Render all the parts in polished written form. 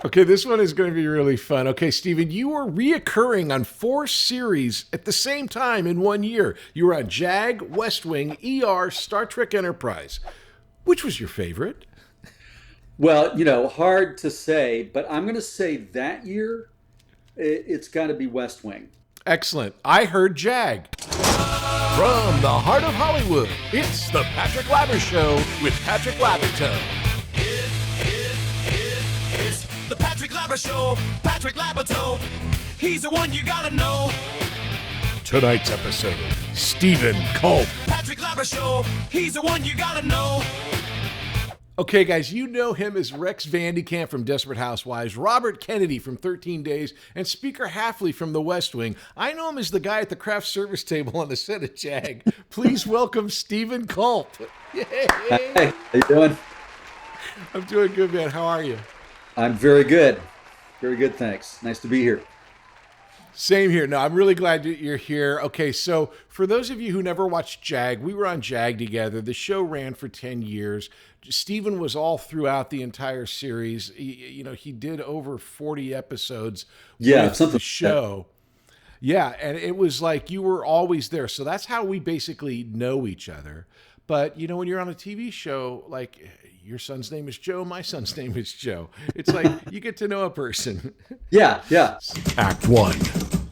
Okay, this one is going to be really fun. Okay, Stephen, you were reoccurring on 4 series at the same time in 1 year. You were on JAG, West Wing, ER, Star Trek Enterprise. Which was your favorite? Well, hard to say, but I'm going to say that year it's got to be West Wing. Excellent. I heard JAG. From the heart of Hollywood, it's the Patrick Labyorteaux Show with Patrick Labyorteaux. It's the Patrick Labyorteaux Show. Patrick Labyorteaux. He's the one you gotta know. Tonight's episode, Stephen Culp. Patrick Labyorteaux. He's the one you gotta know. Okay, guys, you know him as Rex Van DeCamp from Desperate Housewives, Robert Kennedy from 13 Days, and Speaker Haffley from The West Wing. I know him as the guy at the craft service table on the set of JAG. Please welcome Stephen Culp. Yay! Hey, how you doing? I'm doing good, man. How are you? I'm very good. Very good, thanks. Nice to be here. Same here. No, I'm really glad that you're here. Okay, so for those of you who never watched JAG, we were on JAG together. The show ran for 10 years. Stephen was all throughout the entire series. He did over 40 episodes with the show. Yeah, and it was like you were always there. So that's how we basically know each other. But, when you're on a TV show, like your son's name is Joe, my son's name is Joe. It's like you get to know a person. Yeah. Act 1,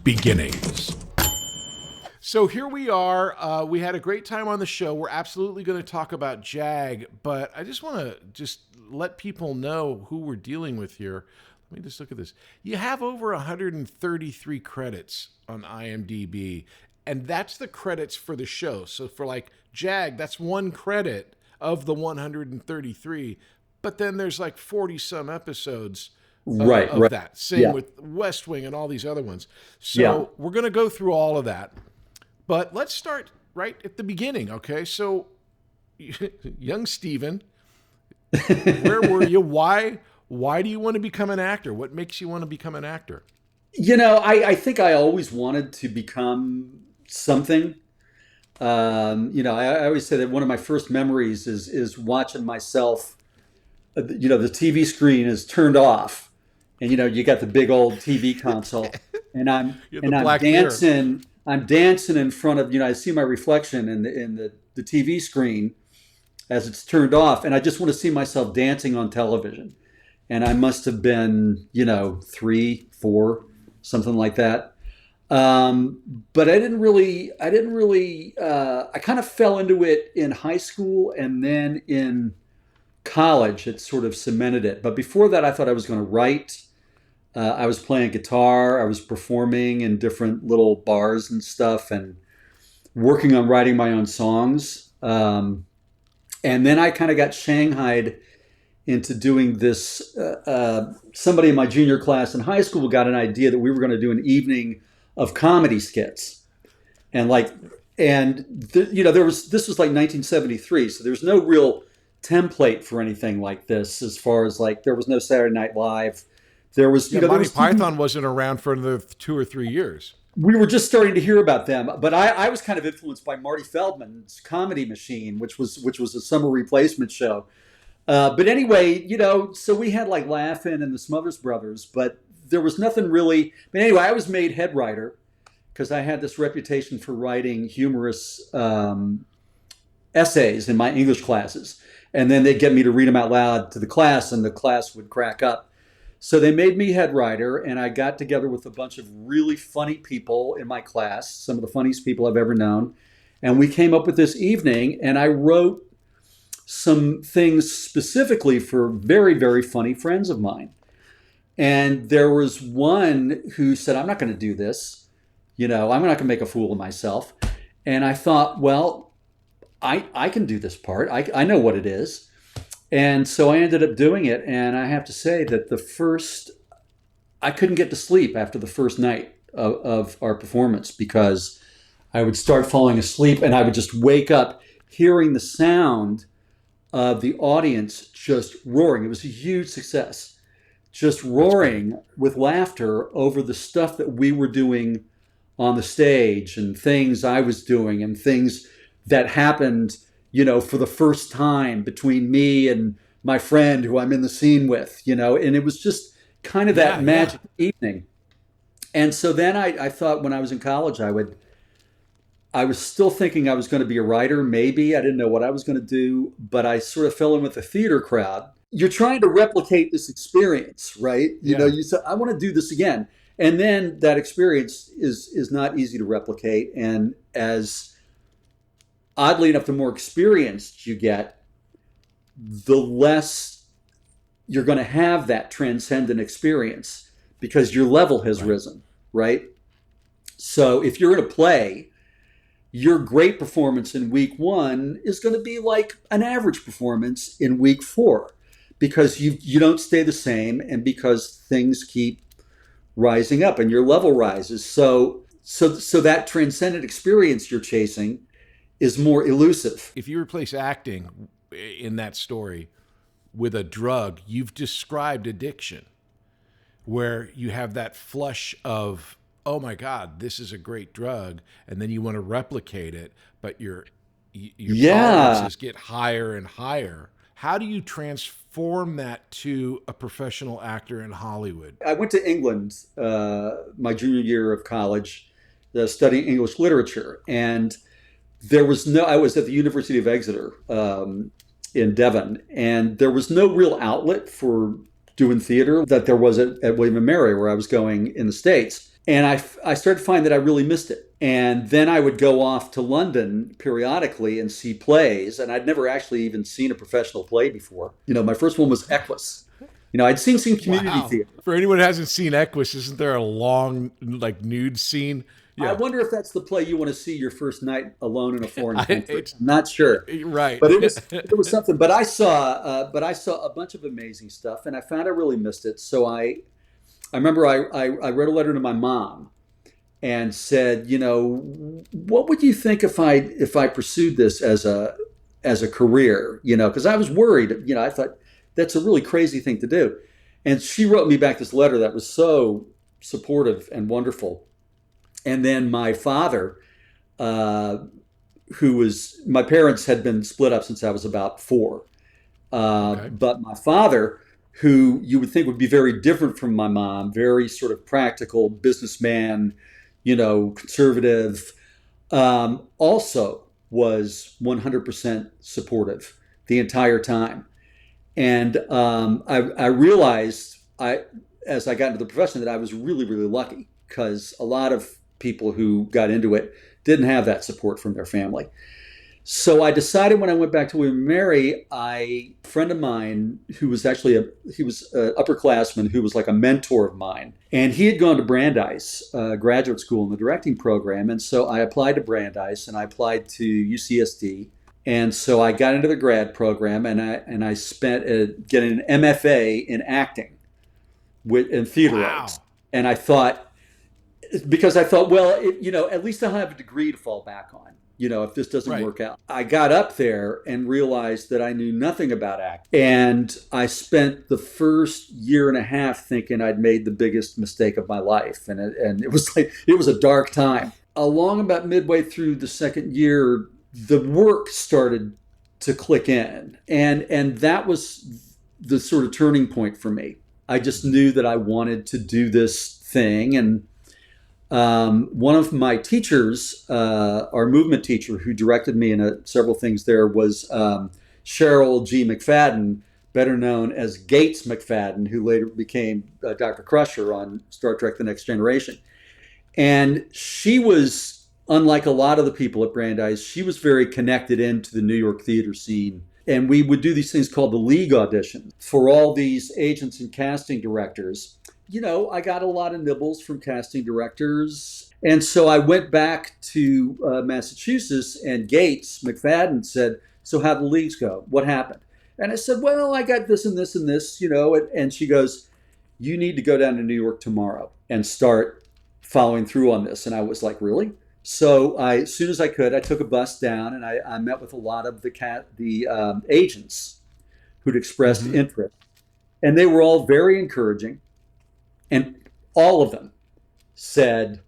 beginnings. So here we are. We had a great time on the show. We're absolutely going to talk about JAG, but I just want to let people know who we're dealing with here. Let me just look at this. You have over 133 credits on IMDb, and that's the credits for the show. So for like JAG, that's one credit of the 133, but then there's like 40 some episodes of that. Same with West Wing and all these other ones. So we're going to go through all of that. But let's start right at the beginning, okay? So, young Stephen, where were you? Why do you want to become an actor? What makes you want to become an actor? I think I always wanted to become something. I always say that one of my first memories is watching myself. The TV screen is turned off, and you got the big old TV console, and I'm dancing. Mirror. I'm dancing in front of, I see my reflection in the TV screen as it's turned off. And I just want to see myself dancing on television. And I must have been, 3, 4, something like that. But I kind of fell into it in high school, and then in college, it sort of cemented it. But before that, I thought I was going to write. I was playing guitar. I was performing in different little bars and stuff, and working on writing my own songs. And then I kind of got shanghaied into doing this. Somebody in my junior class in high school got an idea that we were going to do an evening of comedy skits, this was like 1973, so there's no real template for anything like this. As far as like, there was no Saturday Night Live. There was, Monty Python wasn't around for another 2 or 3 years. We were just starting to hear about them, but I was kind of influenced by Marty Feldman's Comedy Machine, which was a summer replacement show. But anyway, so we had like Laugh-In and the Smothers Brothers, but there was nothing really. But anyway, I was made head writer because I had this reputation for writing humorous essays in my English classes, and then they'd get me to read them out loud to the class, and the class would crack up. So they made me head writer, and I got together with a bunch of really funny people in my class, some of the funniest people I've ever known. And we came up with this evening, and I wrote some things specifically for very, very funny friends of mine. And there was one who said, I'm not going to do this. I'm not going to make a fool of myself. And I thought, well, I can do this part. I know what it is. And so I ended up doing it, and I have to say that I couldn't get to sleep after the first night of our performance, because I would start falling asleep and I would just wake up hearing the sound of the audience just roaring. It was a huge success, just roaring with laughter over the stuff that we were doing on the stage, and things I was doing, and things that happened for the first time between me and my friend who I'm in the scene with, and it was just, kind of Yeah, that magic evening. And so then I thought when I was in college, I was still thinking I was going to be a writer, maybe. I didn't know what I was going to do, but I sort of fell in with the theater crowd. You're trying to replicate this experience, right? You know, you say, I want to do this again. And then that experience is not easy to replicate. And as oddly enough, the more experienced you get, the less you're going to have that transcendent experience because your level has risen, right? So if you're in a play, your great performance in week 1 is going to be like an average performance in week 4 because you don't stay the same and because things keep rising up and your level rises. So that transcendent experience you're chasing is more elusive. If you replace acting in that story with a drug, you've described addiction, where you have that flush of, oh my God, this is a great drug, and then you want to replicate it, but your tolerances get higher and higher. How do you transform that to a professional actor in Hollywood? I went to England my junior year of college, studying English literature, and I was at the University of Exeter in Devon, and there was no real outlet for doing theater that there was at William & Mary, where I was going in the States. And I started to find that I really missed it. And then I would go off to London periodically and see plays. And I'd never actually even seen a professional play before. You know, my first one was Equus. You know, I'd seen some community theater. For anyone who hasn't seen Equus, isn't there a long, like, nude scene? Yeah. I wonder if that's the play you want to see your first night alone in a foreign country. I'm not sure. Right. But it was something. But I saw a bunch of amazing stuff, and I found I really missed it. So I remember I wrote a letter to my mom and said, you know, what would you think if I pursued this as a career? You know, because I was worried. You know, I thought that's a really crazy thing to do. And she wrote me back this letter that was so supportive and wonderful. And then my father, my parents had been split up since I was about 4. But my father, who you would think would be very different from my mom, very sort of practical businessman, you know, conservative, also was 100% supportive the entire time. And I realized as I got into the profession that I was really, really lucky, because a lot of people who got into it didn't have that support from their family. So I decided when I went back to William & Mary, a friend of mine who was actually he was an upperclassman who was like a mentor of mine. And he had gone to Brandeis graduate school in the directing program. And so I applied to Brandeis and I applied to UCSD. And so I got into the grad program and I spent getting an MFA in acting in theater arts. And I thought, well, you know, at least I'll have a degree to fall back on, you know, if this doesn't work out. I got up there and realized that I knew nothing about acting. And I spent the first year and a half thinking I'd made the biggest mistake of my life. And it was a dark time. Along about midway through the second year, the work started to click in. And that was the sort of turning point for me. I just knew that I wanted to do this thing. And one of my teachers, our movement teacher who directed me in several things there, was Cheryl G. McFadden, better known as Gates McFadden, who later became Dr. Crusher on Star Trek The Next Generation. And she was, unlike a lot of the people at Brandeis, she was very connected into the New York theater scene. And we would do these things called the league auditions for all these agents and casting directors. You know, I got a lot of nibbles from casting directors. And so I went back to Massachusetts, and Gates McFadden said, so how'd the leagues go? What happened? And I said, well, I got this and this and this, you know. And she goes, you need to go down to New York tomorrow and start following through on this. And I was like, really? So as soon as I could, I took a bus down and I met with a lot of the agents who'd expressed interest. And they were all very encouraging. And all of them said,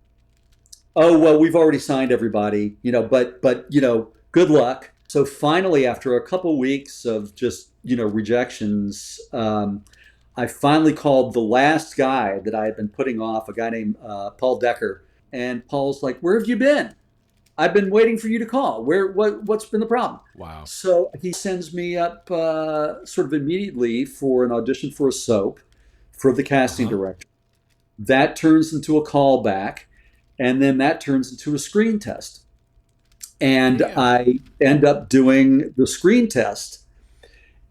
oh, well, we've already signed everybody, you know, but you know, good luck. So finally, after a couple weeks of just, you know, rejections, I finally called the last guy that I had been putting off, a guy named Paul Decker. And Paul's like, "Where have you been? I've been waiting for you to call. What's been the problem?" Wow. So he sends me up sort of immediately for an audition for a soap for the casting director. That turns into a callback, and then that turns into a screen test. And I end up doing the screen test,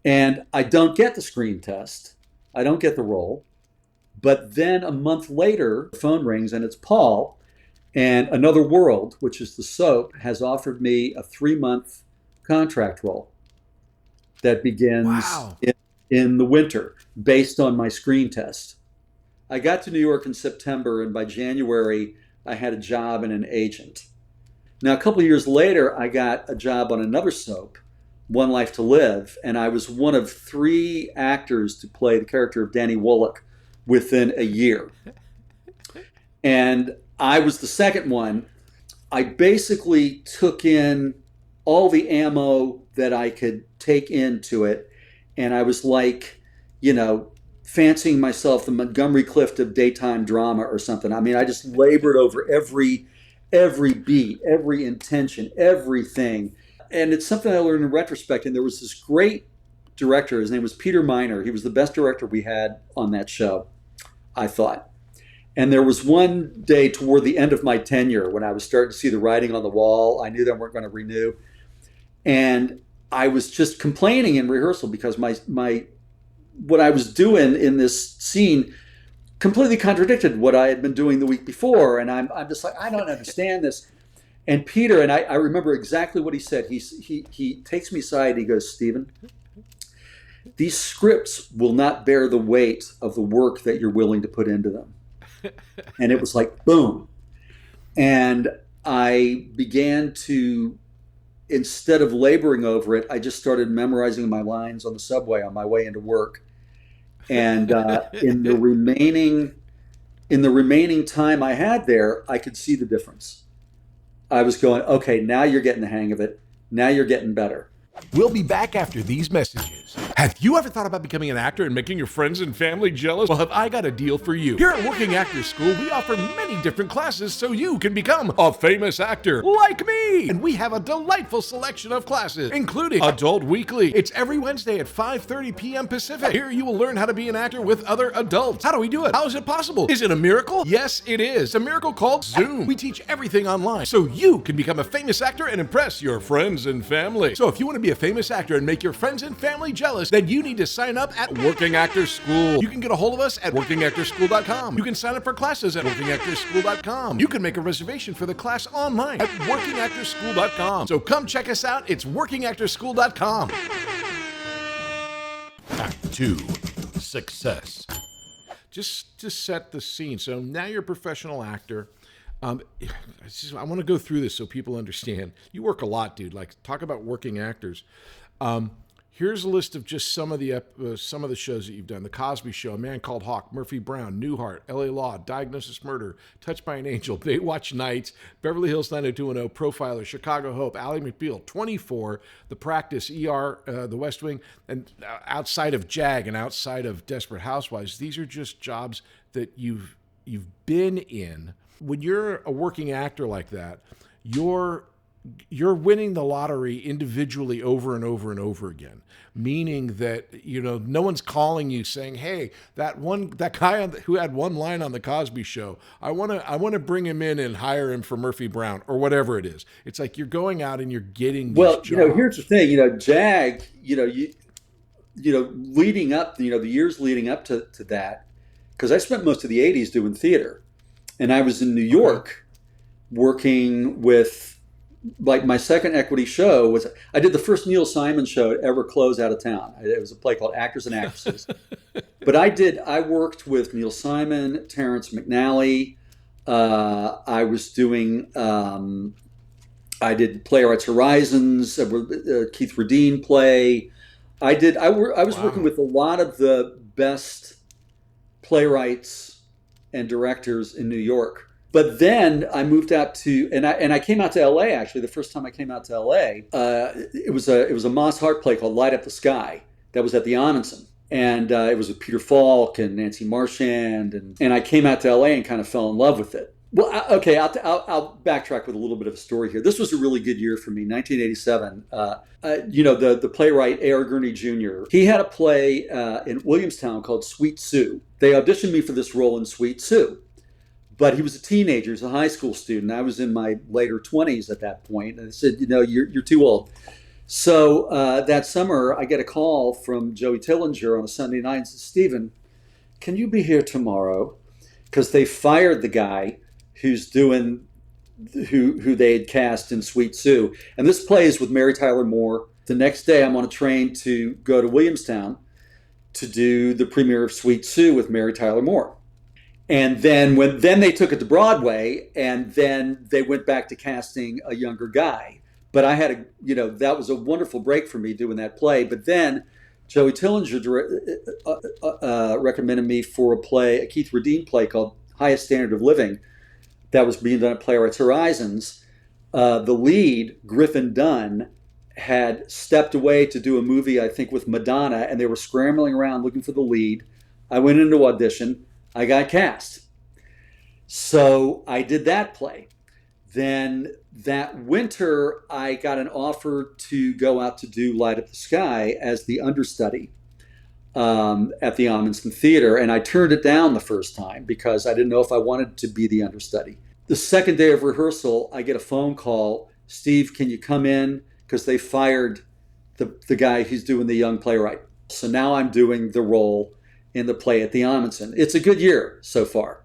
and I don't get the screen test. I don't get the role. But then a month later, the phone rings, and it's Paul. And Another World, which is the soap, has offered me a 3-month contract role that begins in the winter based on my screen test. I got to New York in September, and by January, I had a job and an agent. Now, a couple of years later, I got a job on another soap, One Life to Live, and I was one of 3 actors to play the character of Danny Wollock within a year. And I was the second one. I basically took in all the ammo that I could take into it. And I was like, fancying myself the Montgomery Clift of daytime drama or something. I mean, I just labored over every beat, every intention, everything. And it's something I learned in retrospect. And there was this great director. His name was Peter Miner. He was the best director we had on that show, I thought. And there was one day toward the end of my tenure when I was starting to see the writing on the wall. I knew they weren't going to renew. And I was just complaining in rehearsal because my what I was doing in this scene completely contradicted what I had been doing the week before. And I'm just like, I don't understand this. And Peter, and I remember exactly what he said. He takes me aside. He goes, "Stephen, these scripts will not bear the weight of the work that you're willing to put into them." And it was like, boom. And I began to, instead of laboring over it, I just started memorizing my lines on the subway on my way into work. And in the remaining time I had there, I could see the difference. I was going, okay, now you're getting the hang of it. Now you're getting better. We'll be back after these messages. Have you ever thought about becoming an actor and making your friends and family jealous? Well, have I got a deal for you. Here at Working Actors School, we offer many different classes so you can become a famous actor like me. And we have a delightful selection of classes, including Adult Weekly. It's every Wednesday at 5:30 p.m. Pacific. Here you will learn how to be an actor with other adults. How do we do it? How is it possible? Is it a miracle? Yes, it is. It's a miracle called Zoom. We teach everything online so you can become a famous actor and impress your friends and family. So if you want to be a famous actor and make your friends and family jealous, then you need to sign up at Working Actors School. You can get a hold of us at workingactorschool.com. You can sign up for classes at workingactorschool.com. You can make a reservation for the class online at workingactorschool.com. So come check us out. It's workingactorschool.com. Act 2, Success. Just to set the scene. So now you're a professional actor. I want to go through this so people understand. You work a lot, dude. Like, talk about working actors. Here's a list of just some of the shows that you've done: The Cosby Show, A Man Called Hawk, Murphy Brown, Newhart, L.A. Law, Diagnosis Murder, Touched by an Angel, Baywatch Nights, Beverly Hills 90210, Profiler, Chicago Hope, Ally McBeal, 24, The Practice, ER, The West Wing, and outside of JAG and outside of Desperate Housewives, these are just jobs that you've been in. When you're a working actor like that, you're winning the lottery individually over and over and over again, meaning that, no one's calling you saying, "Hey, that guy who had one line on the Cosby Show, I want to bring him in and hire him for Murphy Brown," or whatever it is. It's like you're going out and you're getting these jobs. Here's the thing, JAG, leading up, the years leading up to that, because I spent most of the 80s doing theater, and I was in New York working with, like, my second equity show was, I did the first Neil Simon show to ever close out of town. It was a play called Actors and Actresses. But I worked with Neil Simon, Terrence McNally. I was doing, I did Playwrights Horizons, Keith Radine play. I was working with a lot of the best playwrights and directors in New York. But then I moved out to, and I came out to LA, actually. The first time I came out to LA, it was a Moss Hart play called Light Up the Sky that was at the Ahmanson. And it was with Peter Falk and Nancy Marchand. And I came out to LA and kind of fell in love with it. Well, okay, I'll backtrack with a little bit of a story here. This was a really good year for me, 1987. The playwright A.R. Gurney Jr., he had a play in Williamstown called Sweet Sue. They auditioned me for this role in Sweet Sue. But he was a teenager, he was a high school student. I was in my later 20s at that point. And they said, you're too old. So that summer, I get a call from Joey Tillinger on a Sunday night and says, Stephen, can you be here tomorrow? Because they fired the guy who's doing, who they had cast in Sweet Sue. And this play is with Mary Tyler Moore. The next day, I'm on a train to go to Williamstown to do the premiere of Sweet Sue with Mary Tyler Moore. And then then they took it to Broadway, and then they went back to casting a younger guy. But I had that was a wonderful break for me doing that play. But then Joey Tillinger recommended me for a Keith Radine play called Highest Standard of Living that was being done at Playwrights Horizons. The lead, Griffin Dunn, had stepped away to do a movie, I think, with Madonna, and they were scrambling around looking for the lead. I went into audition. I got cast. So I did that play. Then that winter, I got an offer to go out to do Light Up the Sky as the understudy at the Amundsen Theater. And I turned it down the first time because I didn't know if I wanted to be the understudy. The second day of rehearsal, I get a phone call. Steve, can you come in? Because they fired the guy who's doing the young playwright. So now I'm doing the role in the play at the Amundsen. It's a good year so far.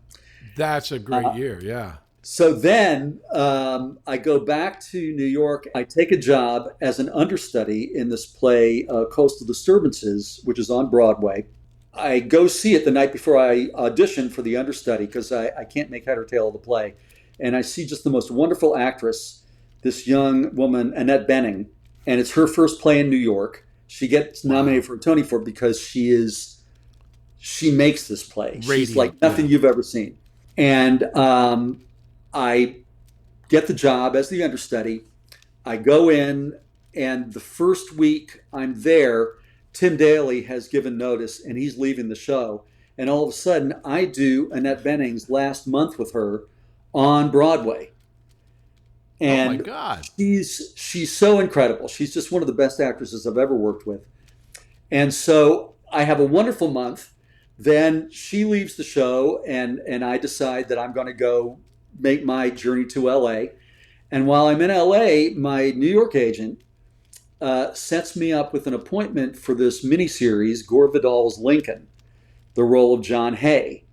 That's a great year, yeah. So then I go back to New York. I take a job as an understudy in this play, Coastal Disturbances, which is on Broadway. I go see it the night before I audition for the understudy because I can't make head or tail of the play. And I see just the most wonderful actress, this young woman, Annette Bening, and it's her first play in New York. She gets nominated for a Tony for it because she makes this play. Radiant, she's like nothing you've ever seen. And I get the job as the understudy. I go in, and the first week I'm there, Tim Daly has given notice, and he's leaving the show. And all of a sudden, I do Annette Bening's last month with her on Broadway. And oh my God. She's so incredible. She's just one of the best actresses I've ever worked with. And so I have a wonderful month. Then she leaves the show, and I decide that I'm going to go make my journey to LA. And while I'm in LA, my New York agent sets me up with an appointment for this miniseries, Gore Vidal's Lincoln, the role of John Hay.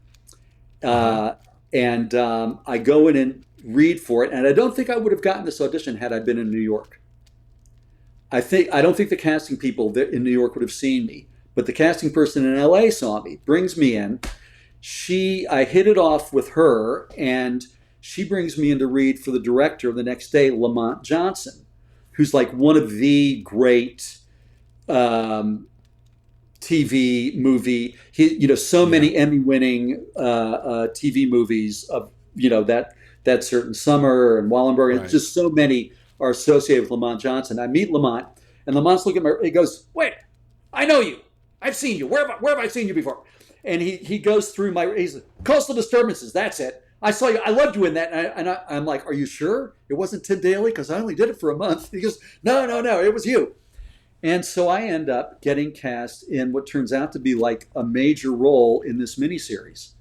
And I go in and read for it, and I don't think I would have gotten this audition had I been in New York. I don't think the casting people in New York would have seen me, but the casting person in LA saw me, brings me in. I hit it off with her, and she brings me in to read for the director the next day, Lamont Johnson, who's like one of the great TV movie, many Emmy-winning TV movies of that certain summer and Wallenberg, and just so many are associated with Lamont Johnson. I meet Lamont, and Lamont's looking at me. He goes, "Wait, I know you. I've seen you. Where have I seen you before?" And he goes through he's like, Coastal Disturbances. That's it. I saw you. I loved you in that. And I'm like, "Are you sure it wasn't Tim Daly? Because I only did it for a month." He goes, No, it was you. And so I end up getting cast in what turns out to be like a major role in this miniseries.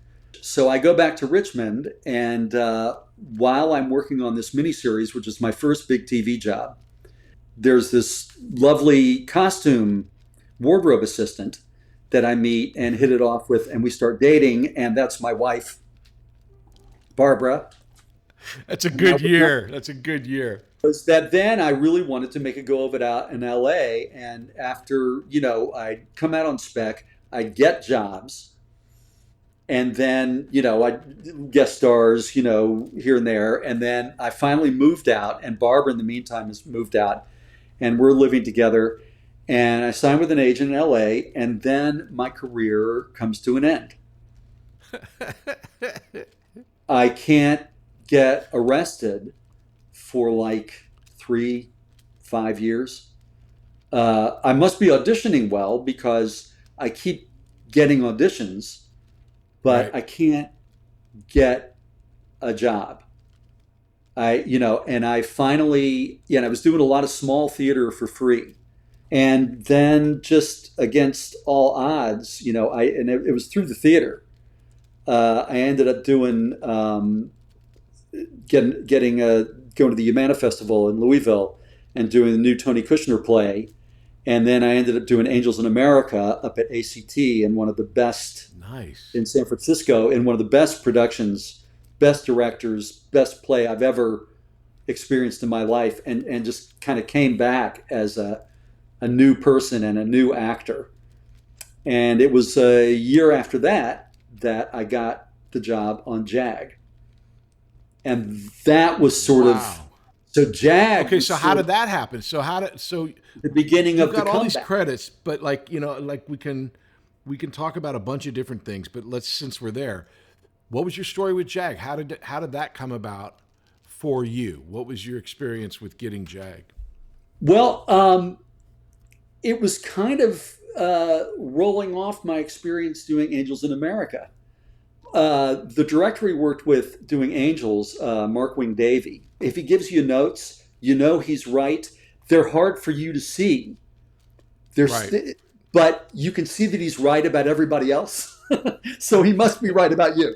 So I go back to Richmond, and while I'm working on this miniseries, which is my first big TV job, there's this lovely costume wardrobe assistant that I meet and hit it off with, and we start dating, and that's my wife, Barbara. That's a good year. That's a good year. Was that then I really wanted to make a go of it out in LA, and after, I'd come out on spec, I'd get jobs, and then, I'd guest stars, here and there, and then I finally moved out, and Barbara in the meantime has moved out, and we're living together, and I signed with an agent in LA, and then my career comes to an end. I can't get arrested for like 3-5 years. I must be auditioning well because I keep getting auditions, but Right. I can't get a job. And I finally, and I was doing a lot of small theater for free. And then just against all odds, it was through the theater. I ended up doing, going to the Humana Festival in Louisville and doing the new Tony Kushner play. And then I ended up doing Angels in America up at ACT, and one of the best Nice. in San Francisco, in one of the best productions, best directors, best play I've ever experienced in my life, and just kind of came back as a new person and a new actor. And it was a year after that I got the job on JAG. And that was sort of, Wow. so JAG. Okay, was so sort how of did that happen? So the beginning you've of the got all these comeback. credits, but like, we can talk about a bunch of different things, but since we're there, what was your story with JAG? How did that come about for you? What was your experience with getting JAG? Well, it was kind of rolling off my experience doing Angels in America. The director he worked with doing Angels, Mark Wing Davey, if he gives you notes, he's right. They're hard for you to see. Right. But you can see that he's right about everybody else. So he must be right about you.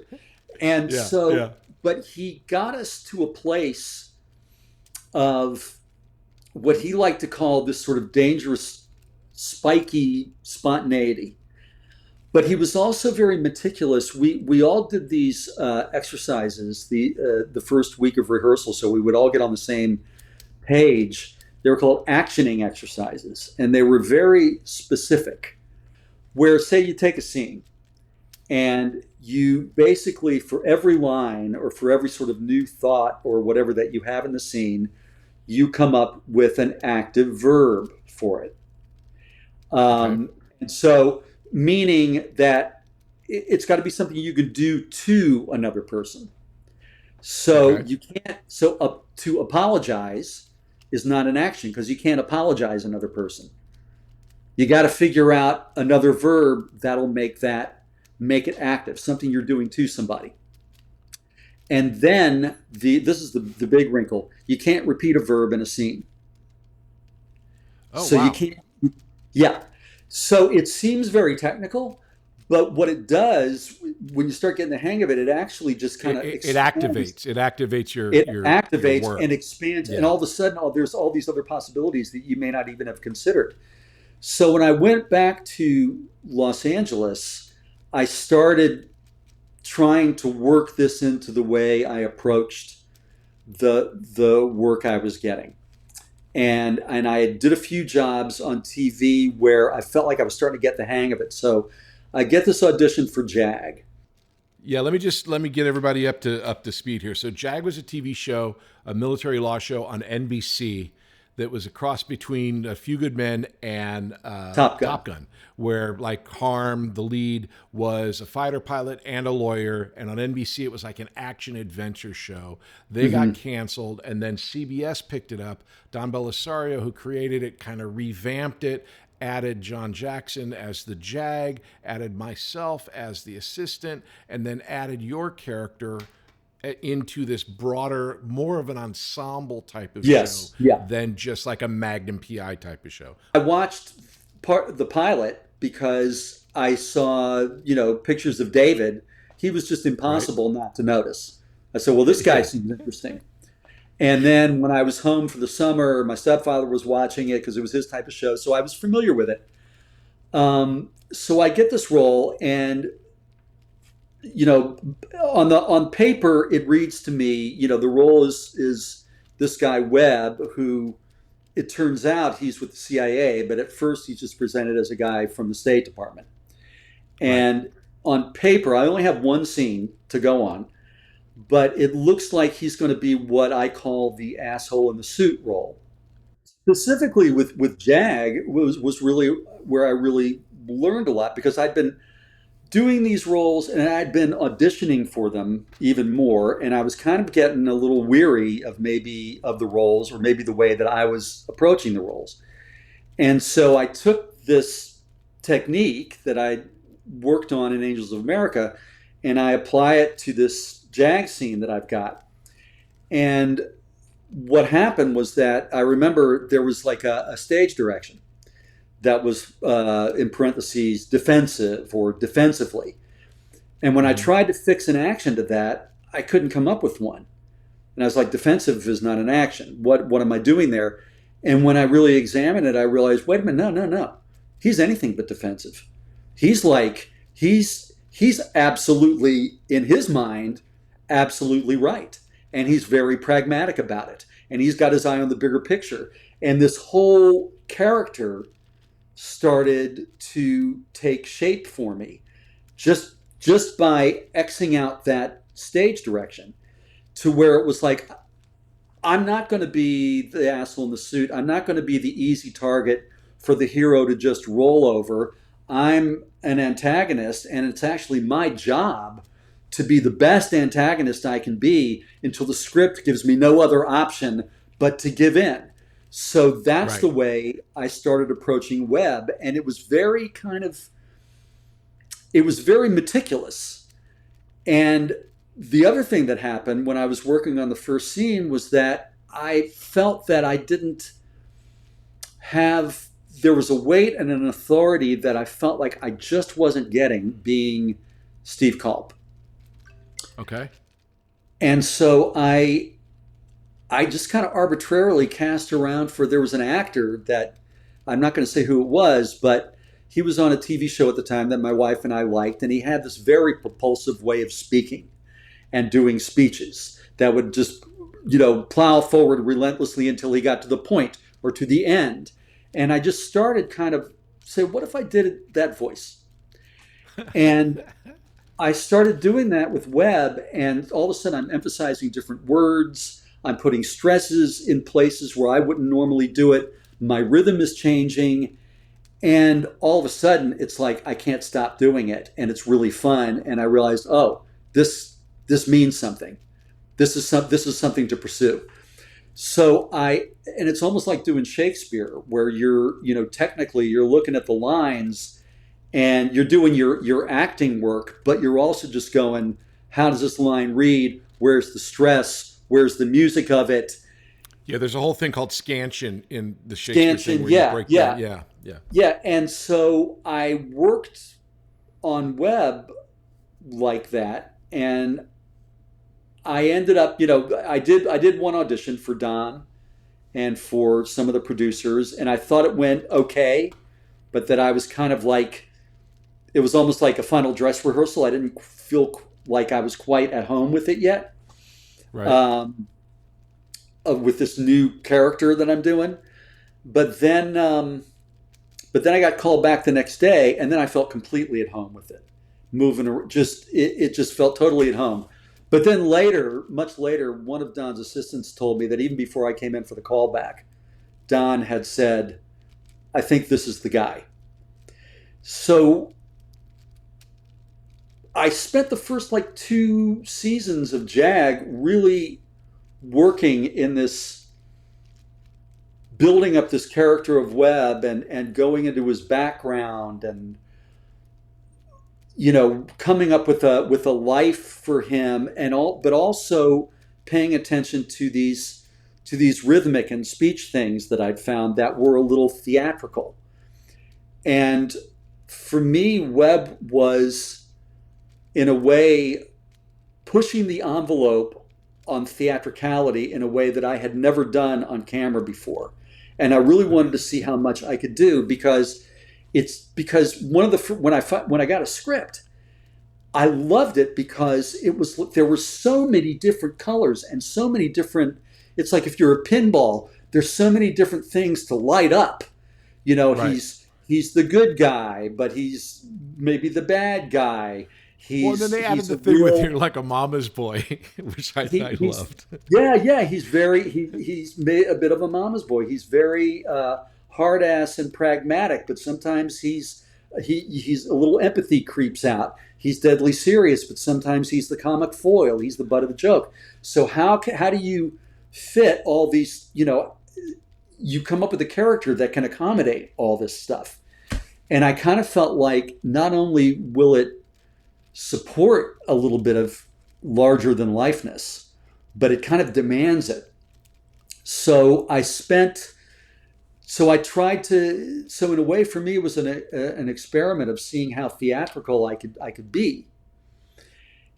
And Yeah. but he got us to a place of what he liked to call this sort of dangerous, spiky spontaneity. But he was also very meticulous. We all did these exercises the first week of rehearsal, so we would all get on the same page. They were called actioning exercises, and they were very specific. Where, say, you take a scene, and you basically, for every line or for every sort of new thought or whatever that you have in the scene, you come up with an active verb for it. And so, meaning that it's got to be something you can do to another person. So Okay. you can't. So to apologize is not an action, because you can't apologize another person. You got to figure out another verb that'll make it active, something you're doing to somebody. And then this is the big wrinkle: you can't repeat a verb in a scene. Oh, So wow. you can't. Yeah. So it seems very technical, but what it does when you start getting the hang of it, it actually just kind of It activates. It activates your It your activates work. and expands, and Yeah. all of a sudden, there's all these other possibilities that you may not even have considered. So when I went back to Los Angeles, I started trying to work this into the way I approached the work I was getting. And I did a few jobs on TV where I felt like I was starting to get the hang of it. So I get this audition for JAG. Yeah, let me get everybody up to speed here. So JAG was a TV show, a military law show on NBC that was a cross between A Few Good Men and Top Gun. where like Harm, the lead, was a fighter pilot and a lawyer, and on NBC it was like an action adventure show. They got canceled, and then CBS picked it up. Don Belisario, who created it, kind of revamped it, added John Jackson as the JAG, added myself as the assistant, and then added your character into this broader, more of an ensemble type of Yes, show yeah. than just like a Magnum PI type of show. I watched part of the pilot because I saw, pictures of David. He was just impossible not to notice. I said, well, this guy seems interesting. And then when I was home for the summer, my stepfather was watching it because it was his type of show, so I was familiar with it. So I get this role, and on paper, it reads to me, the role is this guy Webb, who it turns out he's with the CIA, but at first he's just presented as a guy from the State Department. And on paper, I only have one scene to go on, but it looks like he's going to be what I call the asshole in the suit role. Specifically with JAG was really where I really learned a lot, because I'd been doing these roles and I'd been auditioning for them even more, and I was kind of getting a little weary of the roles, or maybe the way that I was approaching the roles. And so I took this technique that I worked on in Angels of America, and I apply it to this JAG scene that I've got. And what happened was that I remember there was like a stage direction that was in parentheses defensive or defensively. And when I tried to fix an action to that, I couldn't come up with one. And I was like, defensive is not an action. What am I doing there? And when I really examined it, I realized, wait a minute, no. He's anything but defensive. He's absolutely, in his mind, absolutely right. And he's very pragmatic about it. And he's got his eye on the bigger picture. And this whole character started to take shape for me just by Xing out that stage direction, to where it was like, I'm not going to be the asshole in the suit. I'm not going to be the easy target for the hero to just roll over. I'm an antagonist, and it's actually my job to be the best antagonist I can be until the script gives me no other option but to give in. So that's Right. the way I started approaching Webb, and it was very meticulous. And the other thing that happened when I was working on the first scene was that I felt that I didn't have, there was a weight and an authority that I felt like I just wasn't getting being Steve Culp. Okay. And so I just kind of arbitrarily cast around for, there was an actor that, I'm not going to say who it was, but he was on a TV show at the time that my wife and I liked, and he had this very propulsive way of speaking and doing speeches that would just, plow forward relentlessly until he got to the point or to the end. And I just started kind of say, what if I did that voice? And I started doing that with Webb, and all of a sudden I'm emphasizing different words. I'm putting stresses in places where I wouldn't normally do it. My rhythm is changing. And all of a sudden it's like, I can't stop doing it. And it's really fun. And I realized, oh, this means something. This is something to pursue. So and it's almost like doing Shakespeare, where technically you're looking at the lines and you're doing your acting work, but you're also just going, how does this line read? Where's the stress? Where's the music of it? Yeah, there's a whole thing called scansion in the Shakespeare thing where you break down. Yeah. Yeah, and so I worked on Webb like that, and I ended up, I did one audition for Don and for some of the producers, and I thought it went okay, but that I was kind of like, it was almost like a final dress rehearsal. I didn't feel like I was quite at home with it yet. Right. With this new character that I'm doing. But then I got called back the next day, and then I felt completely at home with it. It just felt totally at home. But then later, much later, one of Don's assistants told me that even before I came in for the callback, Don had said, I think this is the guy. So I spent the first 2 seasons of JAG really working in this, building up this character of Webb and going into his background and coming up with a life for him but also paying attention to these rhythmic and speech things that I'd found that were a little theatrical. And for me, Webb was, in a way, pushing the envelope on theatricality in a way that I had never done on camera before. And I really wanted to see how much I could do, because when I got a script, I loved it because there were so many different colors and so many different, it's like if you're a pinball, there's so many different things to light up. Right. He's the good guy, but he's maybe the bad guy. Well, then they added the thing with you're like a mama's boy, which I loved. Yeah. He's made a bit of a mama's boy. He's very hard ass and pragmatic, but sometimes he's a little empathy creeps out. He's deadly serious, but sometimes he's the comic foil. He's the butt of the joke. So how do you fit all these? You come up with a character that can accommodate all this stuff. And I kind of felt like not only will it support a little bit of larger than lifeness, but it kind of demands it. So I tried to, so in a way for me, it was an experiment of seeing how theatrical I could be.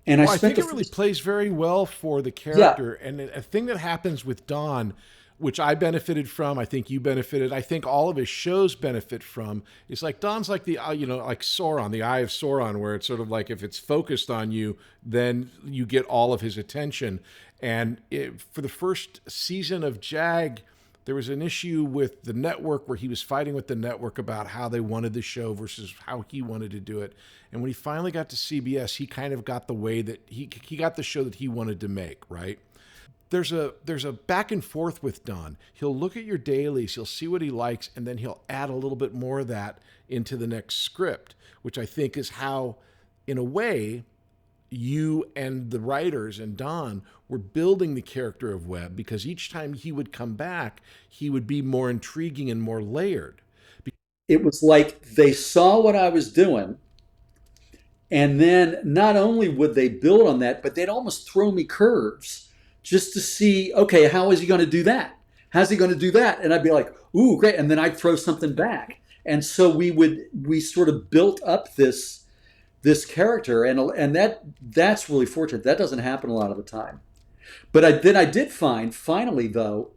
And Well, I I spent think the it really first, plays very well for the yeah, character. And a thing that happens with Don, which I benefited from, I think you benefited, I think all of his shows benefit from, is like Don's like the, like Sauron, the Eye of Sauron, where it's sort of like if it's focused on you, then you get all of his attention. And for the first season of Jag, there was an issue with the network where he was fighting with the network about how they wanted the show versus how he wanted to do it. And when he finally got to CBS, he kind of got the way that he got the show that he wanted to make, right? There's a back and forth with Don. He'll look at your dailies, he'll see what he likes, and then he'll add a little bit more of that into the next script, which I think is how, in a way, you and the writers and Don were building the character of Webb, because each time he would come back, he would be more intriguing and more layered. it was like they saw what I was doing. And then not only would they build on that, but they'd almost throw me curves just to see, okay, how is he going to do that? How's he going to do that? And I'd be like, ooh, great. And then I'd throw something back. And so we sort of built up this character, and that's really fortunate. That doesn't happen a lot of the time. But I did find finally though,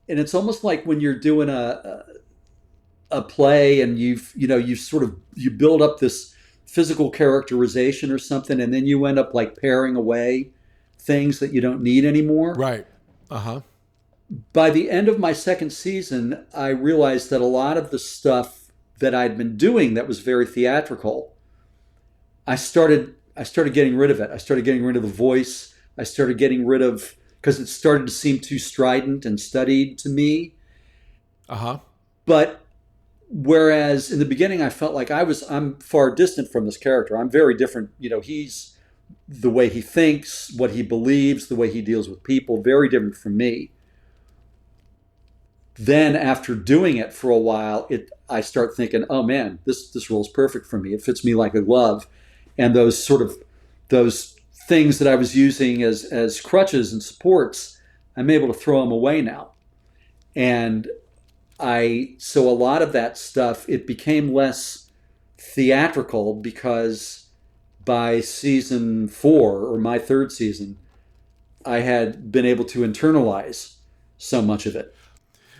and it's almost like when you're doing a play and you build up this physical characterization or something, and then you end up like paring away things that you don't need anymore. Right. Uh-huh. By the end of my second season, I realized that a lot of the stuff that I'd been doing that was very theatrical, I started getting rid of it. I started getting rid of the voice. I started getting rid of, because it started to seem too strident and studied to me. Uh-huh. But whereas in the beginning I felt like I'm far distant from this character. I'm very different. He's, the way he thinks, what he believes, the way he deals with people, very different from me. Then after doing it for a while, I start thinking, oh man, this role is perfect for me. It fits me like a glove. And those things that I was using as crutches and supports, I'm able to throw them away now. And so a lot of that stuff, it became less theatrical, because by season 4, or my third season, I had been able to internalize so much of it.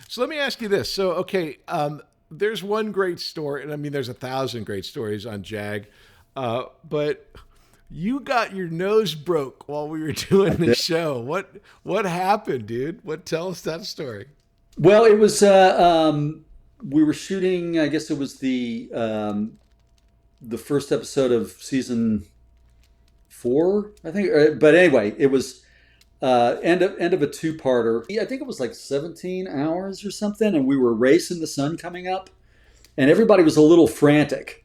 So let me ask you this. So, okay, there's one great story, and I mean, there's 1,000 great stories on Jag, but you got your nose broke while we were doing the show. What happened, dude? Tell us that story. Well, it was we were shooting. I guess it was the first episode of season 4, I think. But anyway, it was end of a 2-parter. I think it was like 17 hours or something, and we were racing the sun coming up, and everybody was a little frantic,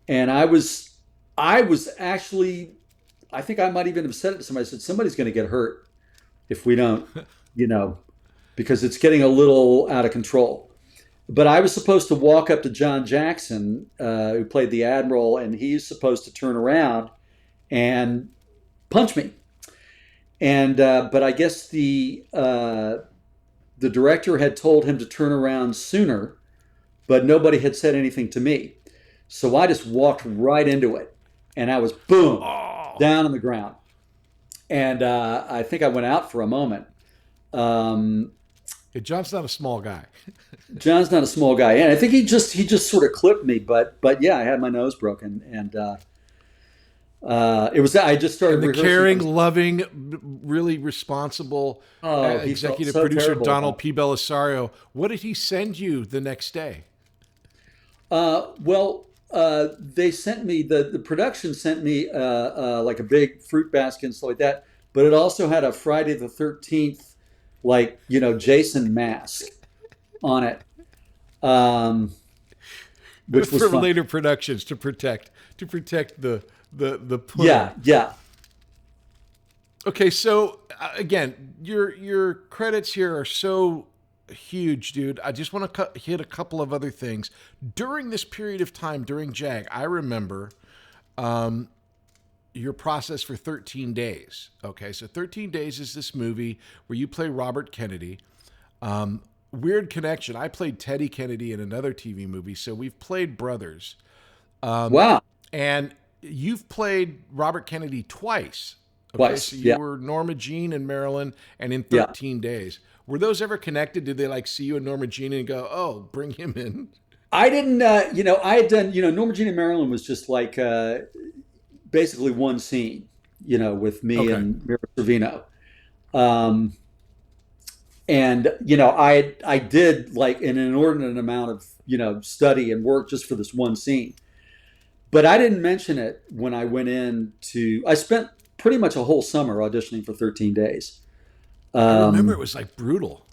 and I was actually, I think I might even have said it to somebody. I said, somebody's going to get hurt if we don't, because it's getting a little out of control. But I was supposed to walk up to John Jackson, who played the Admiral, and he's supposed to turn around and punch me. And but I guess the director had told him to turn around sooner, but nobody had said anything to me. So I just walked right into it, and I was boom, down on the ground. And I think I went out for a moment. John's not a small guy. John's not a small guy, and I think he just sort of clipped me. But yeah, I had my nose broken, and it was, I just started And the rehearsing. caring, loving, really responsible executive so producer terrible. Donald P. Belisario. What did he send you the next day? They sent me, the production sent me like a big fruit basket and stuff like that, but it also had a Friday the 13th, like, Jason mask on it, which was for fun. later productions to protect the pudding. Yeah. Okay, so again, your credits here are so huge, dude. I just want to hit a couple of other things. During this period of time, during JAG, I remember your process for 13 days. Okay, so 13 Days is this movie where you play Robert Kennedy. Weird connection. I played Teddy Kennedy in another TV movie, so we've played brothers. Wow. And you've played Robert Kennedy twice. Okay, Twice, so you were Norma Jean in Maryland and in 13 Days. Were those ever connected? Did they like see you and Norma Jean and go, oh, bring him in? I didn't, I had done, Norma Jean in Maryland was just like basically one scene, with me and Mira Sorvino. And, I did like an inordinate amount of, study and work just for this one scene. But I didn't mention it when I went I spent pretty much a whole summer auditioning for 13 Days. I remember it was like brutal.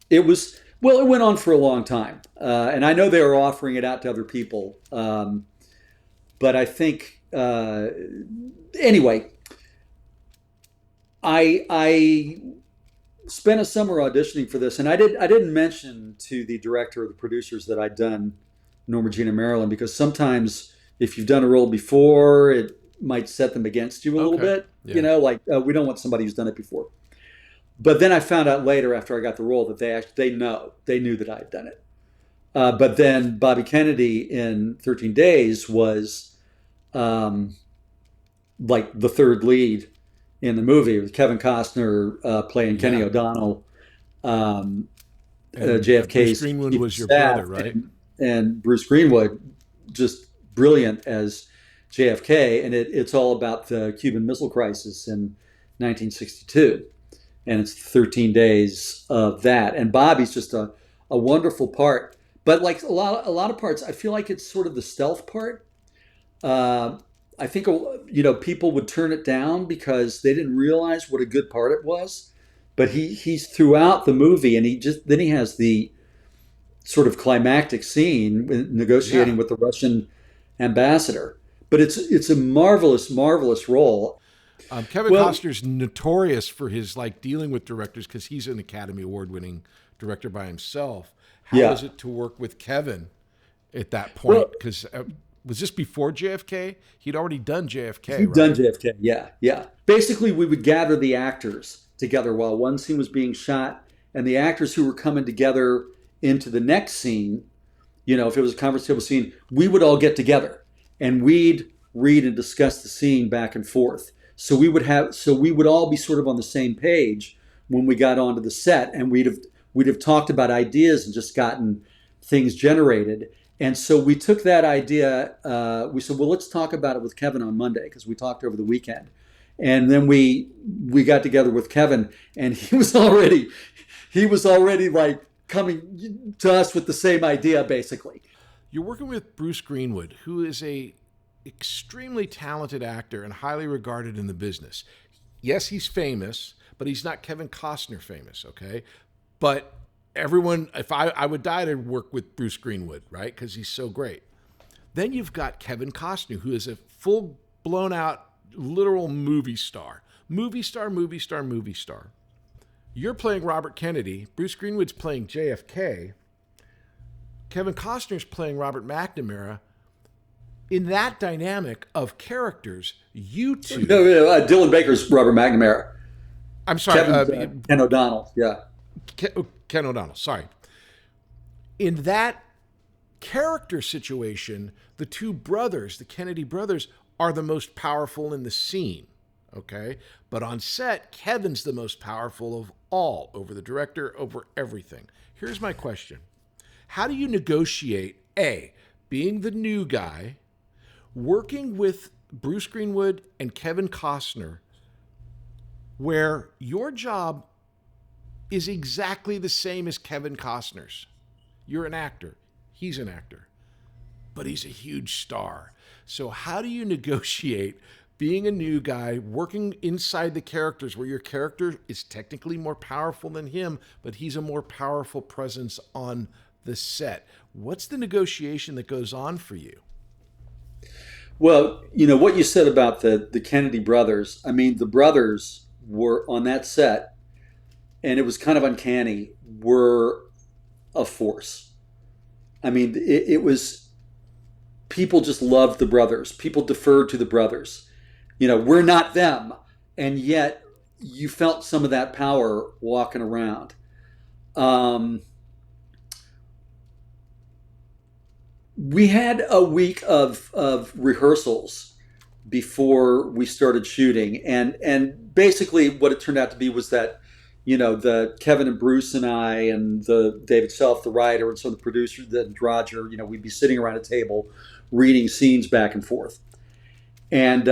It went on for a long time. And I know they were offering it out to other people. But I think, anyway, I spent a summer auditioning for this, and I didn't mention to the director or the producers that I'd done Norma Jean in Maryland, because sometimes if you've done a role before, it might set them against you a little bit. Yeah. We don't want somebody who's done it before. But then I found out later after I got the role that they knew that I had done it. But then Bobby Kennedy in 13 Days was like the third lead in the movie, with Kevin Costner playing Kenny O'Donnell. JFK's Bruce Greenwood was your brother, right? And Bruce Greenwood, just brilliant as JFK. And it's all about the Cuban Missile Crisis in 1962. And it's 13 days of that. And Bobby's just a wonderful part. But like a lot of parts, I feel like it's sort of the stealth part. I think, people would turn it down because they didn't realize what a good part it was. But he's throughout the movie, and then he has the sort of climactic scene negotiating with the Russian ambassador. But it's a marvelous, marvelous role. Kevin Costner's notorious for his like dealing with directors because he's an Academy Award-winning director by himself. How was it to work with Kevin at that point? Because was this before JFK? He'd already done JFK. He'd done JFK, yeah. Basically, we would gather the actors together while one scene was being shot, and the actors who were coming together into the next scene, if it was a conference table scene, we would all get together and we'd read and discuss the scene back and forth. So we would all be sort of on the same page when we got onto the set, and we'd have talked about ideas and just gotten things generated. And so we took that idea. We said, well, let's talk about it with Kevin on Monday, because we talked over the weekend. And then we got together with Kevin, and he was already like coming to us with the same idea, basically. You're working with Bruce Greenwood, who is a extremely talented actor and highly regarded in the business. Yes, he's famous, but he's not Kevin Costner famous, okay? But everyone, if I would die to work with Bruce Greenwood, right? Because he's so great. Then you've got Kevin Costner, who is a full blown out literal movie star. Movie star. You're playing Robert Kennedy. Bruce Greenwood's playing JFK. Kevin Costner's playing Robert McNamara. In that dynamic of characters, you two... Dylan Baker's Robert McNamara. I'm sorry. Ken O'Donnell, yeah. Ken O'Donnell, sorry. In that character situation, the two brothers, the Kennedy brothers, are the most powerful in the scene, okay? But on set, Kevin's the most powerful of all, over the director, over everything. Here's my question. How do you negotiate, A, being the new guy, working with Bruce Greenwood and Kevin Costner, where your job is exactly the same as Kevin Costner's? You're an actor. He's an actor. But he's a huge star. So how do you negotiate being a new guy, working inside the characters where your character is technically more powerful than him, but he's a more powerful presence on the set? What's the negotiation that goes on for you? Well, what you said about the Kennedy brothers, I mean, the brothers were on that set, and it was kind of uncanny, were a force. I mean, it was, people just loved the brothers. People deferred to the brothers. We're not them. And yet you felt some of that power walking around. We had a week of rehearsals before we started shooting, and basically what it turned out to be was that the Kevin and Bruce and I and the David Self, the writer, and some of the producers, and Roger, we'd be sitting around a table reading scenes back and forth, and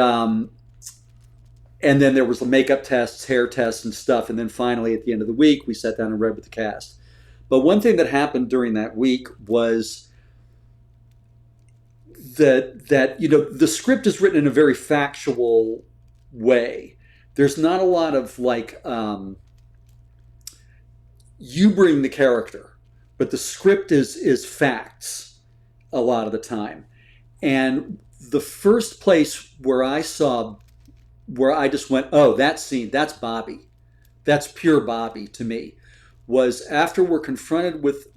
then there was the makeup tests, hair tests, and stuff, and then finally at the end of the week we sat down and read with the cast. But one thing that happened during that week was that the script is written in a very factual way. There's not a lot of you bring the character, but the script is facts a lot of the time. And the first place where I just went, oh, that scene, that's Bobby, that's pure Bobby to me, was after we're confronted with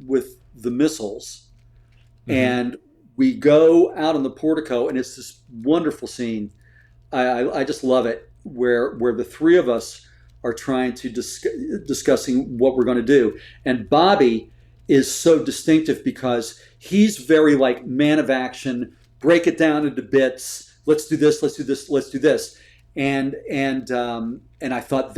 the missiles, mm-hmm. and we go out on the portico, and it's this wonderful scene. I just love it, where the three of us are trying to discussing what we're going to do. And Bobby is so distinctive because he's very man of action, break it down into bits. Let's do this. Let's do this. Let's do this. And I thought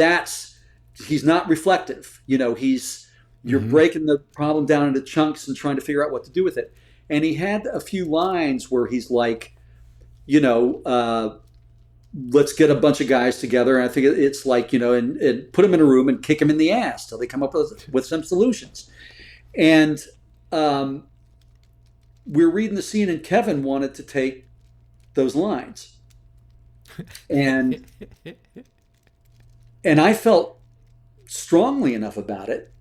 he's not reflective. You're mm-hmm. breaking the problem down into chunks and trying to figure out what to do with it. And he had a few lines where he's like, let's get a bunch of guys together. And I think it's and put them in a room and kick them in the ass till they come up with some solutions. And we're reading the scene, and Kevin wanted to take those lines. And I felt strongly enough about it.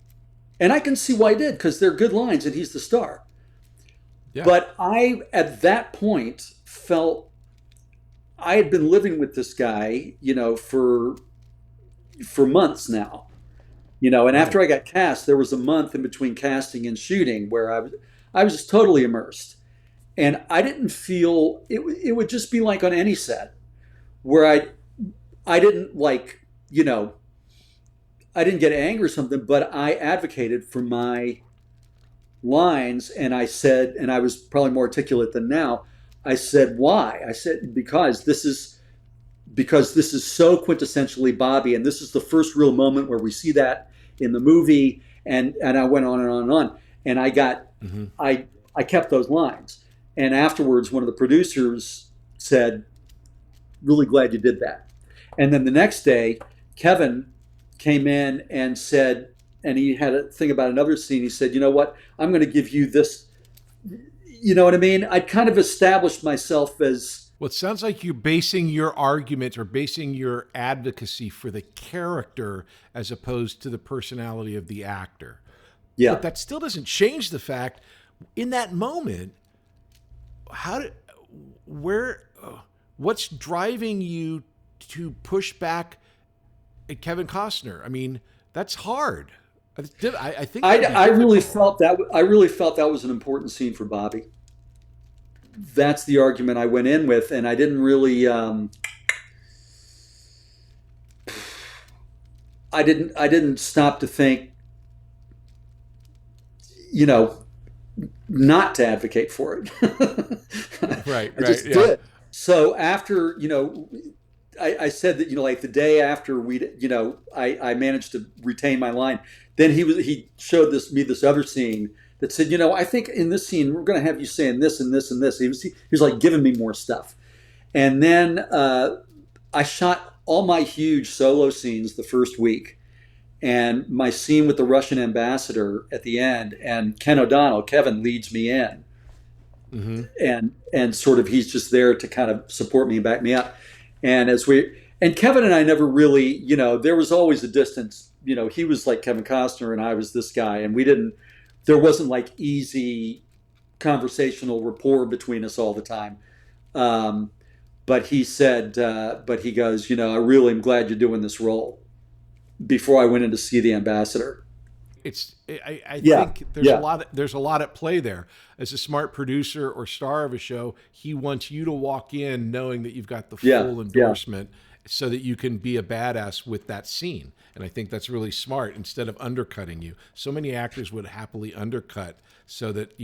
And I can see why he did, because they're good lines and he's the star. Yeah. But I, at that point, felt I had been living with this guy, for months now, and after I got cast, there was a month in between casting and shooting where I was just totally immersed, and I didn't feel it would just be like on any set where I didn't I didn't get angry or something, but I advocated for my lines, and I said, and I was probably more articulate than now, I said, why? I said, because this is so quintessentially Bobby, and this is the first real moment where we see that in the movie, and I went on and on and on, and I got, mm-hmm. I kept those lines, and afterwards one of the producers said, really glad you did that. And then the next day, Kevin came in and said, and he had a thing about another scene. He said, you know what? I'm going to give you this. You know what I mean? I kind of established myself as... Well, it sounds like you're basing your argument or basing your advocacy for the character as opposed to the personality of the actor. Yeah. But that still doesn't change the fact, in that moment, what's driving you to push back at Kevin Costner? I mean, that's hard. I think I really felt that was an important scene for Bobby. That's the argument I went in with, and I didn't really I didn't stop to think, not to advocate for it. Right. I just did. So after, I said that, the day after I managed to retain my line. Then he showed me this other scene that said, I think in this scene, we're going to have you saying this and this and this. He was like giving me more stuff. And then I shot all my huge solo scenes the first week. And my scene with the Russian ambassador at the end, and Kevin leads me in. Mm-hmm. And sort of, he's just there to kind of support me and back me up. And Kevin and I never really, there was always a distance. He was like Kevin Costner and I was this guy, and there wasn't like easy conversational rapport between us all the time. But he said, he goes, I really am glad you're doing this role, before I went in to see the ambassador. I Yeah, think there's a lot at play there. As a smart producer or star of a show, he wants you to walk in knowing that you've got the full endorsement, so that you can be a badass with that scene. And I think that's really smart, instead of undercutting you. So many actors would happily undercut so that,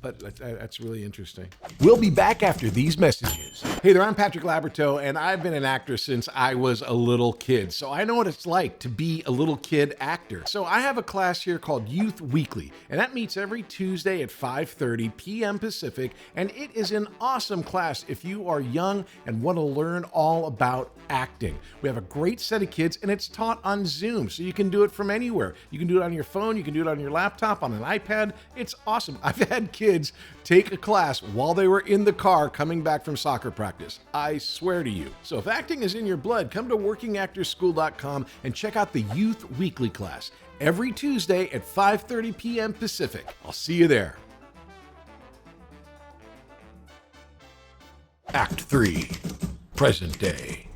but that's really interesting. We'll be back after these messages. Hey there, I'm Patrick Labyorteaux, and I've been an actor since I was a little kid. So I know what it's like to be a little kid actor. So I have a class here called Youth Weekly, and that meets every Tuesday at 5:30 p.m. Pacific, and it is an awesome class if you are young and want to learn all about acting. We have a great set of kids, and it's taught on Zoom, so you can do it from anywhere. You can do it on your phone, you can do it on your laptop, on an iPad. It's awesome. I've had kids take a class while they were in the car coming back from soccer practice. I swear to you. So if acting is in your blood, come to workingactorschool.com and check out the Youth Weekly class every Tuesday at 5:30 p.m. Pacific. I'll see you there. Act 3, present day.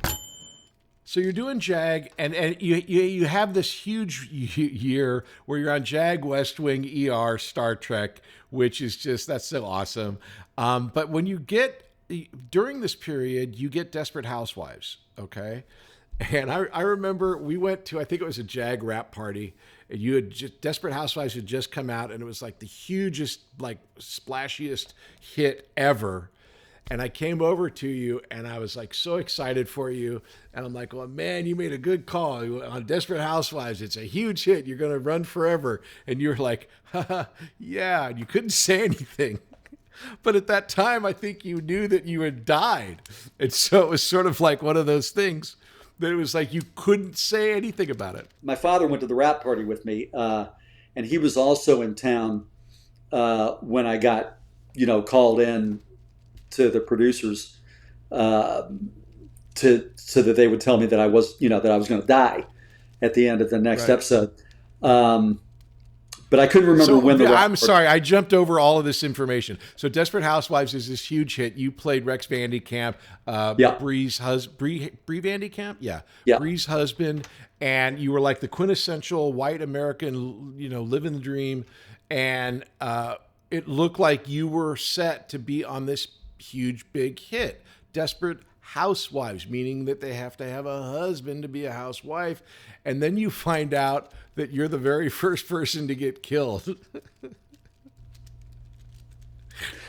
So you're doing JAG, and you have this huge year where you're on JAG, West Wing, ER, Star Trek, which is just, that's so awesome. But when you get, during this period, you get Desperate Housewives, okay? And I remember we went to, I think it was a JAG rap party, and you had just, Desperate Housewives had just come out, and it was like the hugest, like splashiest hit ever. And I came over to you, and I was like so excited for you. And I'm like, well, man, you made a good call on Desperate Housewives. It's a huge hit. You're going to run forever. And you're like, haha, yeah. And you couldn't say anything. But at that time, I think you knew that you had died. And so it was sort of like one of those things that it was like you couldn't say anything about it. My father went to the rap party with me, and he was also in town when I got, called in to the producers so that they would tell me that I was, that I was going to die at the end of the next episode. But I couldn't remember when the. I'm sorry, I jumped over all of this information. So Desperate Housewives is this huge hit. You played Rex Van DeCamp, Bree's husband, Bree Van DeCamp, Bree's husband, and you were like the quintessential white American, living the dream, and it looked like you were set to be on this huge big hit, Desperate Housewives, meaning that they have to have a husband to be a housewife, and then you find out that you're the very first person to get killed.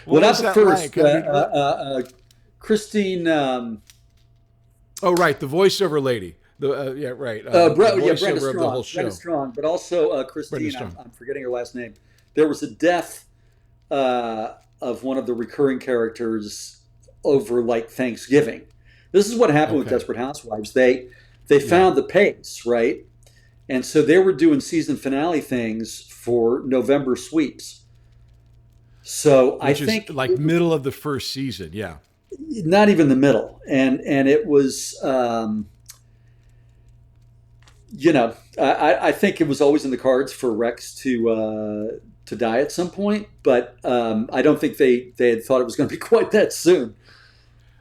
Well, not the first. Like? Christine. Oh, right, the voiceover lady. Brenda Strong. The whole show. Brenda Strong, but also Christine. I'm forgetting her last name. There was a death of one of the recurring characters over like Thanksgiving. This is what happened with Desperate Housewives. They found the pace, right? And so they were doing season finale things for November sweeps. So I think like middle of the first season, yeah. Not even the middle. And it was I think it was always in the cards for Rex to die at some point, but I don't think they had thought it was going to be quite that soon.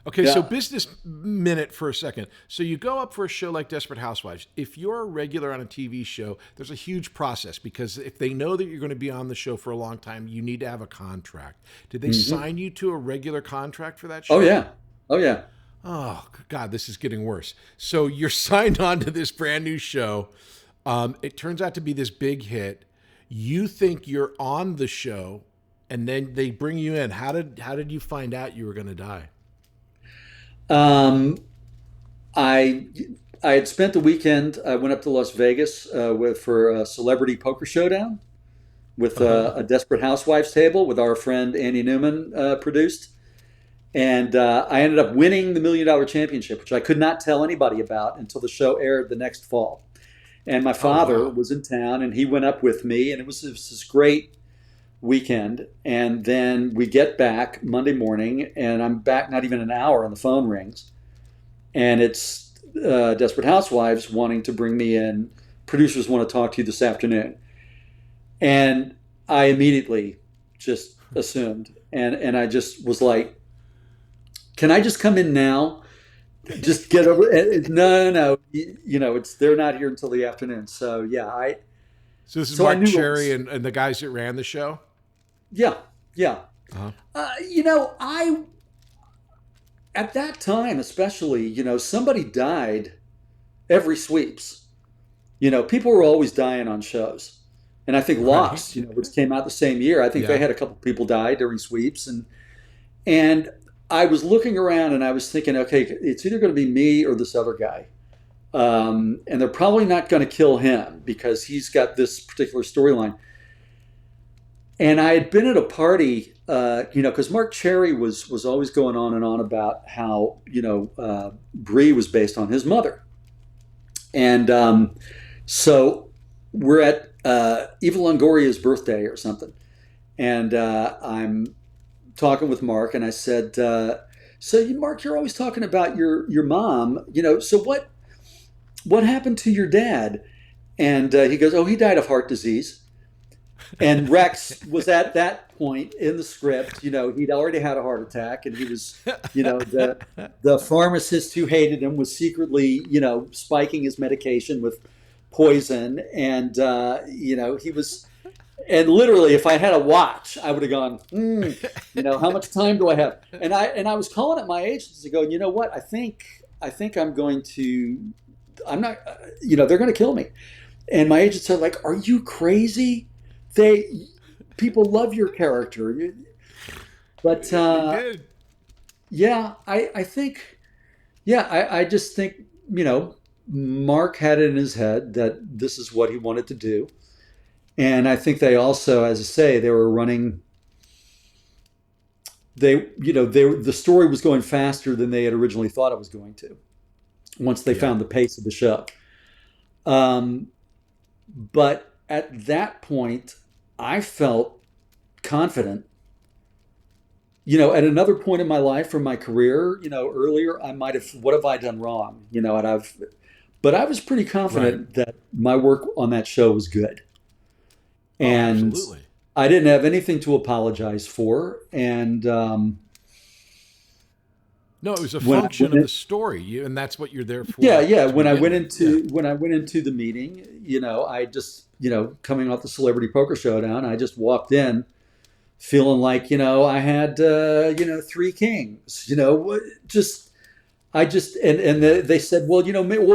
Okay, so business minute for a second. So you go up for a show like Desperate Housewives. If you're a regular on a TV show, there's a huge process, because if they know that you're going to be on the show for a long time, you need to have a contract. Did they sign you to a regular contract for that show? Oh, yeah. Oh, God, this is getting worse. So you're signed on to this brand new show. It turns out to be this big hit. You think you're on the show, and then they bring you in. How did you find out you were going to die? I had spent the weekend. I went up to Las Vegas for a celebrity poker showdown with a Desperate Housewives table with our friend Andy Newman produced, and I ended up winning the $1 Million Championship, which I could not tell anybody about until the show aired the next fall. And my father was in town, and he went up with me, and it was this great weekend. And then we get back Monday morning, and I'm back not even an hour, and the phone rings, and it's Desperate Housewives wanting to bring me in. Producers want to talk to you this afternoon. And I immediately just assumed, and I just was like, can I just come in now? Just get over it. No. They're not here until the afternoon. So yeah, So this is So I Mark knew it Cherry was- and the guys that ran the show? Yeah, yeah. Uh-huh. At that time, especially, somebody died every sweeps. People were always dying on shows. And I think Right. Lost, which came out the same year, I think Yeah. they had a couple people die during sweeps. And I was looking around and I was thinking, okay, it's either going to be me or this other guy. And they're probably not going to kill him because he's got this particular storyline. And I had been at a party, because Mark Cherry was always going on and on about how, Brie was based on his mother. And so we're at Eva Longoria's birthday or something. And I'm talking with Mark and I said, so Mark, you're always talking about your mom, so what happened to your dad? And he goes, oh, he died of heart disease. And Rex was at that point in the script, he'd already had a heart attack and he was, the pharmacist who hated him was secretly, spiking his medication with poison. And, he was, and literally if I had a watch, I would have gone, how much time do I have? And I was calling at my agents to go, you know what? I think I'm not, they're going to kill me. And my agent said, like, are you crazy? People love your character, but yeah, I think, I just think, Mark had it in his head that this is what he wanted to do, and I think they also, as I say, they were running. The story was going faster than they had originally thought it was going to. Once they found the pace of the show, but at that point, I felt confident. At another point in my life or my career, earlier, I might have, what have I done wrong? But I was pretty confident that my work on that show was good. And absolutely. I didn't have anything to apologize for. And no, it was a function of the story, and that's what you're there for. Yeah. When I went into the meeting, I just, coming off the Celebrity Poker Showdown, I just walked in feeling like, I had, 3 kings, they said, well,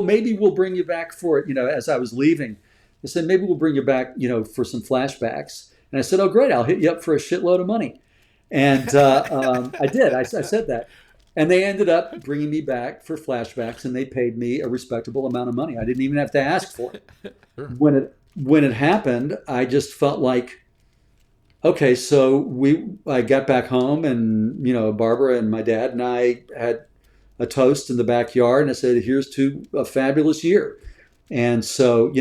maybe we'll bring you back for it. As I was leaving, they said, maybe we'll bring you back, for some flashbacks. And I said, oh, great. I'll hit you up for a shitload of money. And I did. I said that. And they ended up bringing me back for flashbacks, and they paid me a respectable amount of money. I didn't even have to ask for it. Sure. When it happened, I just felt like, okay, so I got back home, and Barbara and my dad and I had a toast in the backyard, and I said, "Here's to a fabulous year." And so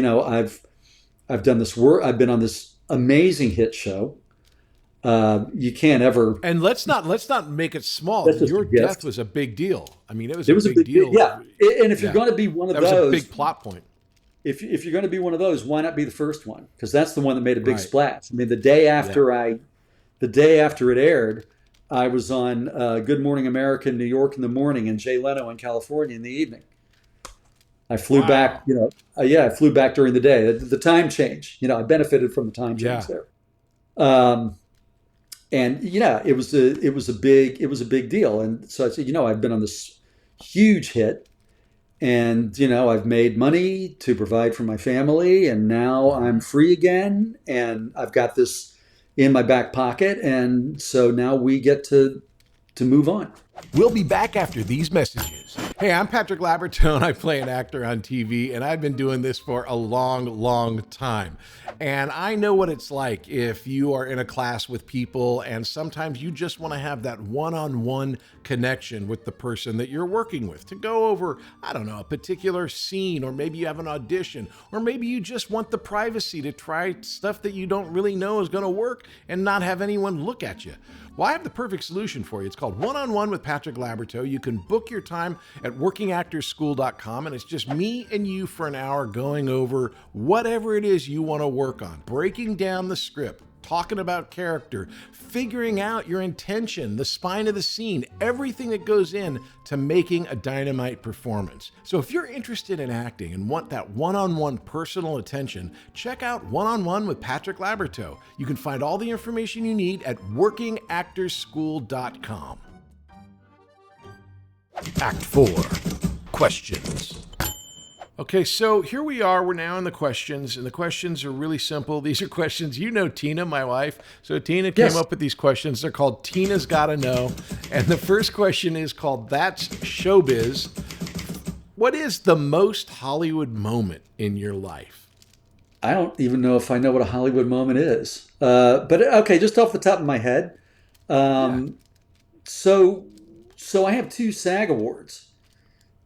I've done this work. I've been on this amazing hit show. You can't ever. And let's not make it small. Your death was a big deal. I mean, it was a big deal. Yeah, and if you're going to be one of those, that was a big plot point. If you're going to be one of those, why not be the first one? Because that's the one that made a big splash. I mean, the day after it aired, I was on Good Morning America in New York in the morning and Jay Leno in California in the evening. I flew back, I flew back during the day. The time change, I benefited from the time change there. And it was a big deal. And so I said, I've been on this huge hit, and I've made money to provide for my family, and now I'm free again, and I've got this in my back pocket, and so now we get to move on. We'll be back after these messages. Hey, I'm Patrick Labyorteaux, and I play an actor on TV, and I've been doing this for a long, long time. And I know what it's like if you are in a class with people, and sometimes you just want to have that one-on-one connection with the person that you're working with to go over, I don't know, a particular scene, or maybe you have an audition, or maybe you just want the privacy to try stuff that you don't really know is going to work and not have anyone look at you. Well, I have the perfect solution for you. It's called One-on-One with Patrick Labyorteaux. You can book your time at workingactorschool.com, and it's just me and you for an hour going over whatever it is you want to work on, breaking down the script, talking about character, figuring out your intention, the spine of the scene, everything that goes in to making a dynamite performance. So if you're interested in acting and want that one-on-one personal attention, check out One-on-One with Patrick Labyorteaux. You can find all the information you need at workingactorsschool.com. Act 4, questions. Okay, so here we are. We're now in the questions, and the questions are really simple. These are questions, you know Tina, my wife. So Tina came up with these questions. They're called Tina's Gotta Know. And the first question is called That's SheauxBiz. What is the most Hollywood moment in your life? I don't even know if I know what a Hollywood moment is. But okay, just off the top of my head. So I have 2 SAG awards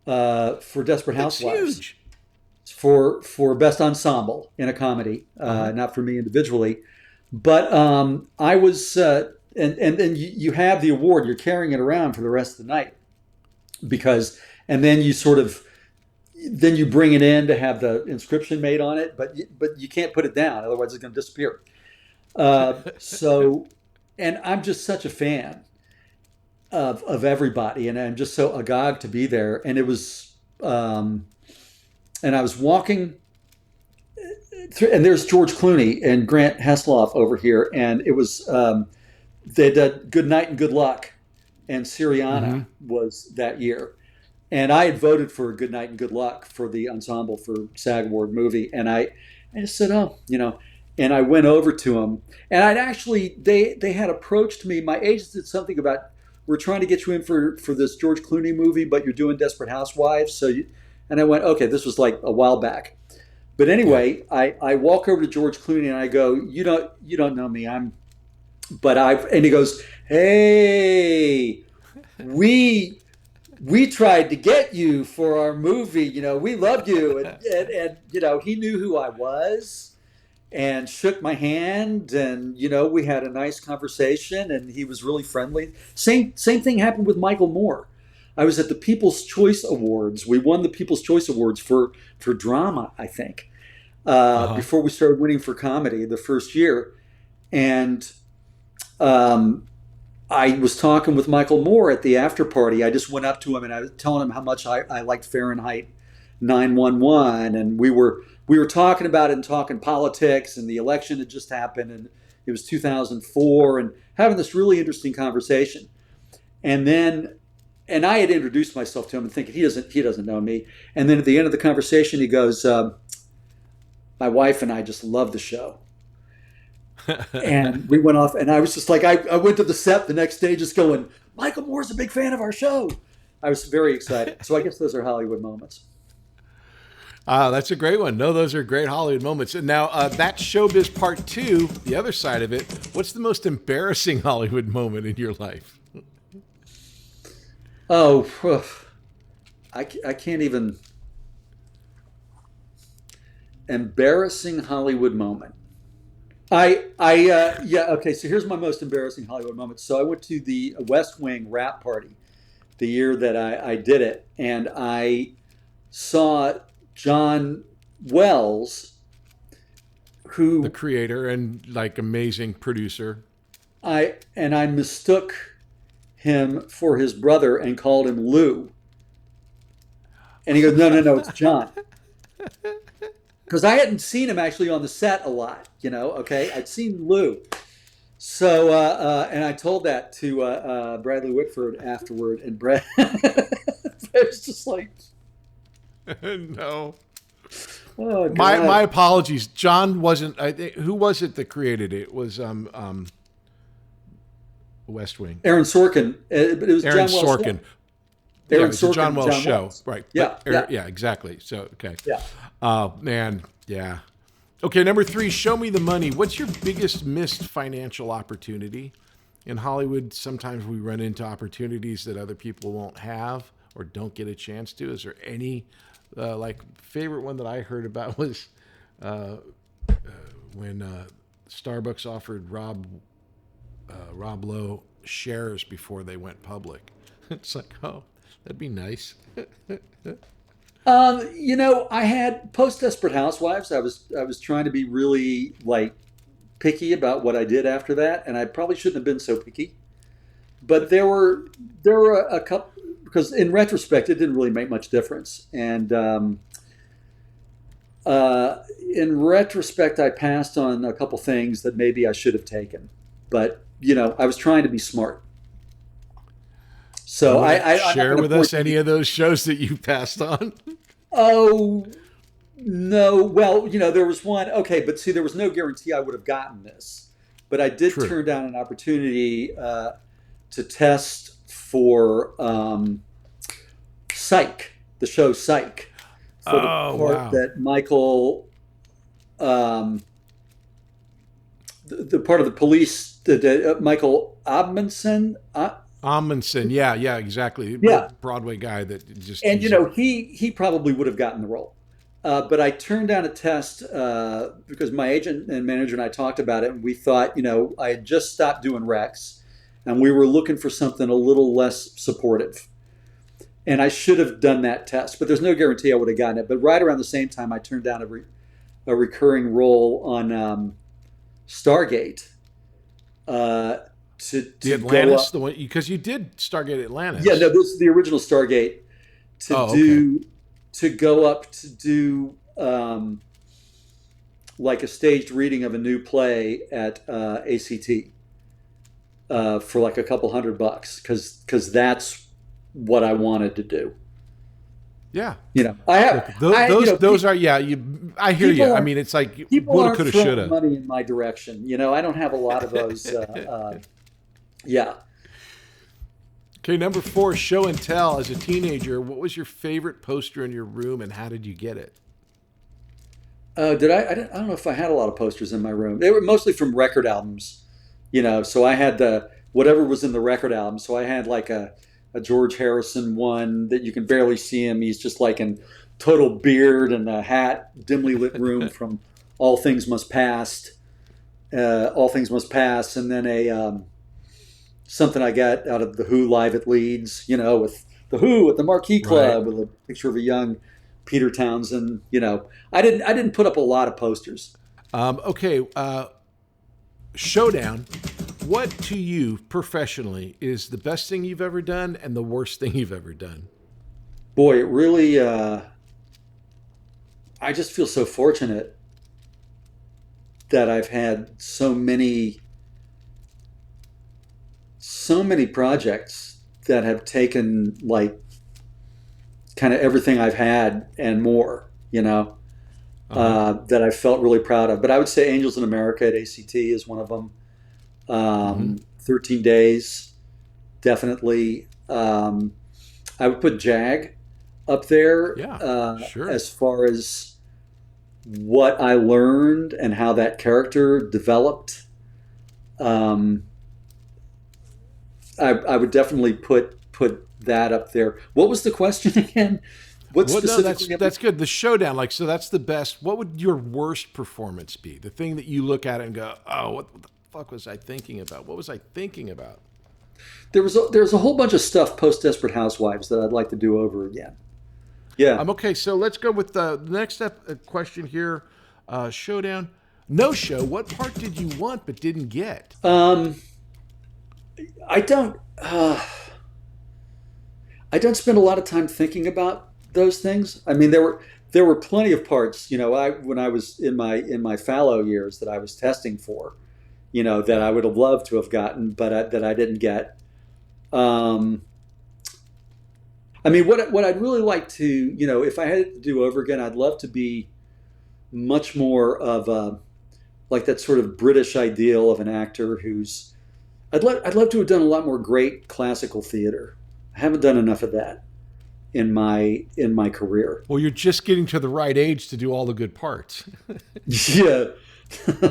for Desperate Housewives. Huge. For best ensemble in a comedy, not for me individually, but I was and then you have the award. You're carrying it around for the rest of the night and then you then you bring it in to have the inscription made on it, but you can't put it down, otherwise it's going to disappear. And I'm just such a fan of everybody, and I'm just so agog to be there. And it was, and I was walking through, and there's George Clooney and Grant Heslov over here, and it was they did Good Night and Good Luck, and Syriana was that year, and I had voted for Good Night and Good Luck for the ensemble for SAG Award movie, and I just said, and I went over to them, and I'd actually they had approached me. My agent did something about, we're trying to get you in for this George Clooney movie, but you're doing Desperate Housewives. And I went, okay, this was like a while back. But anyway, I walk over to George Clooney and I go, you don't know me. And he goes, hey, we tried to get you for our movie. We loved you. And he knew who I was and shook my hand, and we had a nice conversation, and he was really friendly. Same thing happened with Michael Moore. I was at the People's Choice Awards. We won the People's Choice Awards for drama, I think, before we started winning for comedy the first year. And I was talking with Michael Moore at the after party. I just went up to him and I was telling him how much I liked Fahrenheit 9/11, and we were talking about it and talking politics, and the election had just happened, and it was 2004, and having this really interesting conversation. And I had introduced myself to him and thinking he doesn't know me. And then at the end of the conversation, he goes, my wife and I just love the show. And we went off, and I was just like, I went to the set the next day just going, Michael Moore's a big fan of our show. I was very excited. So I guess those are Hollywood moments. That's a great one. No, those are great Hollywood moments. And now that's SheauxBiz Part 2, the other side of it. What's the most embarrassing Hollywood moment in your life? Oh, I can't even. Embarrassing Hollywood moment. Okay, so here's my most embarrassing Hollywood moment. So I went to the West Wing wrap party the year that I did it, and I saw John Wells, who, the creator and like amazing producer. I mistook him for his brother and called him Lou. And he goes, no, it's John. Because I hadn't seen him actually on the set a lot, okay? I'd seen Lou. So, and I told that to Bradley Whitford afterward, and Brad was just like, no. Oh, God. My apologies. John wasn't. Who was it that created it? It was West Wing. Aaron Sorkin. But it was Aaron John Wells. Sorkin. Aaron Sorkin. Sorkin. John Wells show. Right. Yeah. Yeah. Exactly. So okay. Yeah. Oh man. Yeah. Okay. Number 3. Show me the money. What's your biggest missed financial opportunity? In Hollywood, sometimes we run into opportunities that other people won't have or don't get a chance to. Is there any favorite one that I heard about was when Starbucks offered Rob Lowe shares before they went public. It's like, oh, that'd be nice. I had post Desperate Housewives. I was trying to be really picky about what I did after that, and I probably shouldn't have been so picky. But there were a couple, because in retrospect, it didn't really make much difference. And in retrospect, I passed on a couple things that maybe I should have taken. But, I was trying to be smart. So I share with us any of those shows that you passed on. Oh, no. Well, there was one. Okay, but see, there was no guarantee I would have gotten this. But I did turn down an opportunity to test for Psych, the show Psych, for the part that Michael, the part of the police, Michael Amundsen. Amundsen, yeah, exactly. Yeah. Broadway guy that just... And, he probably would have gotten the role. But I turned down a test because my agent and manager and I talked about it, and we thought, I had just stopped doing Rex, and we were looking for something a little less supportive. And I should have done that test, but there's no guarantee I would have gotten it. But right around the same time, I turned down a recurring role on Stargate. The Atlantis, the one, because you did Stargate Atlantis. Yeah, no, this is the original Stargate. To go up to do like a staged reading of a new play at ACT for like a couple $100 because that's what I wanted to do. Yeah, I have those are I hear you. I mean, it's like people woulda, aren't coulda, throwing shoulda. money in my direction. I don't have a lot of those. Yeah. Okay, number 4, Sheaux and Tell. As a teenager, what was your favorite poster in your room, and how did you get it? I don't know if I had a lot of posters in my room. They were mostly from record albums, So I had whatever was in the record album. So I had like a George Harrison one that you can barely see him. He's just like in total beard and a hat, dimly lit room from All Things Must Pass. And then something I got out of the Who live at Leeds, with the Who at the Marquee Club with a picture of a young Peter Townsend. I didn't put up a lot of posters. Okay, Sheaux Down. What to you professionally is the best thing you've ever done and the worst thing you've ever done? Boy, it really. I just feel so fortunate that I've had so many projects that have taken like kind of everything I've had and more, that I felt really proud of. But I would say Angels in America at ACT is one of them. 13 Days, definitely. I would put Jag up there. Sure. As far as what I learned and how that character developed. I would definitely put that up there. What was the question again? That's good. The Sheaux Down, so that's the best. What would your worst performance be? The thing that you look at it and go, oh, what the fuck was I thinking about? What was I thinking about? There's a whole bunch of stuff post Desperate Housewives that I'd like to do over again. Yeah. Okay, so let's go with the next question here. Sheaux Down. No show. What part did you want but didn't get? I don't spend a lot of time thinking about those things. I mean, there were plenty of parts, when I was in my fallow years that I was testing for, that I would have loved to have gotten, but that I didn't get. I mean, what I'd really like to, if I had it to do over again, I'd love to be much more of like that sort of British ideal of an actor who's. I'd love to have done a lot more great classical theater. I haven't done enough of that in my career. Well, you're just getting to the right age to do all the good parts. Yeah.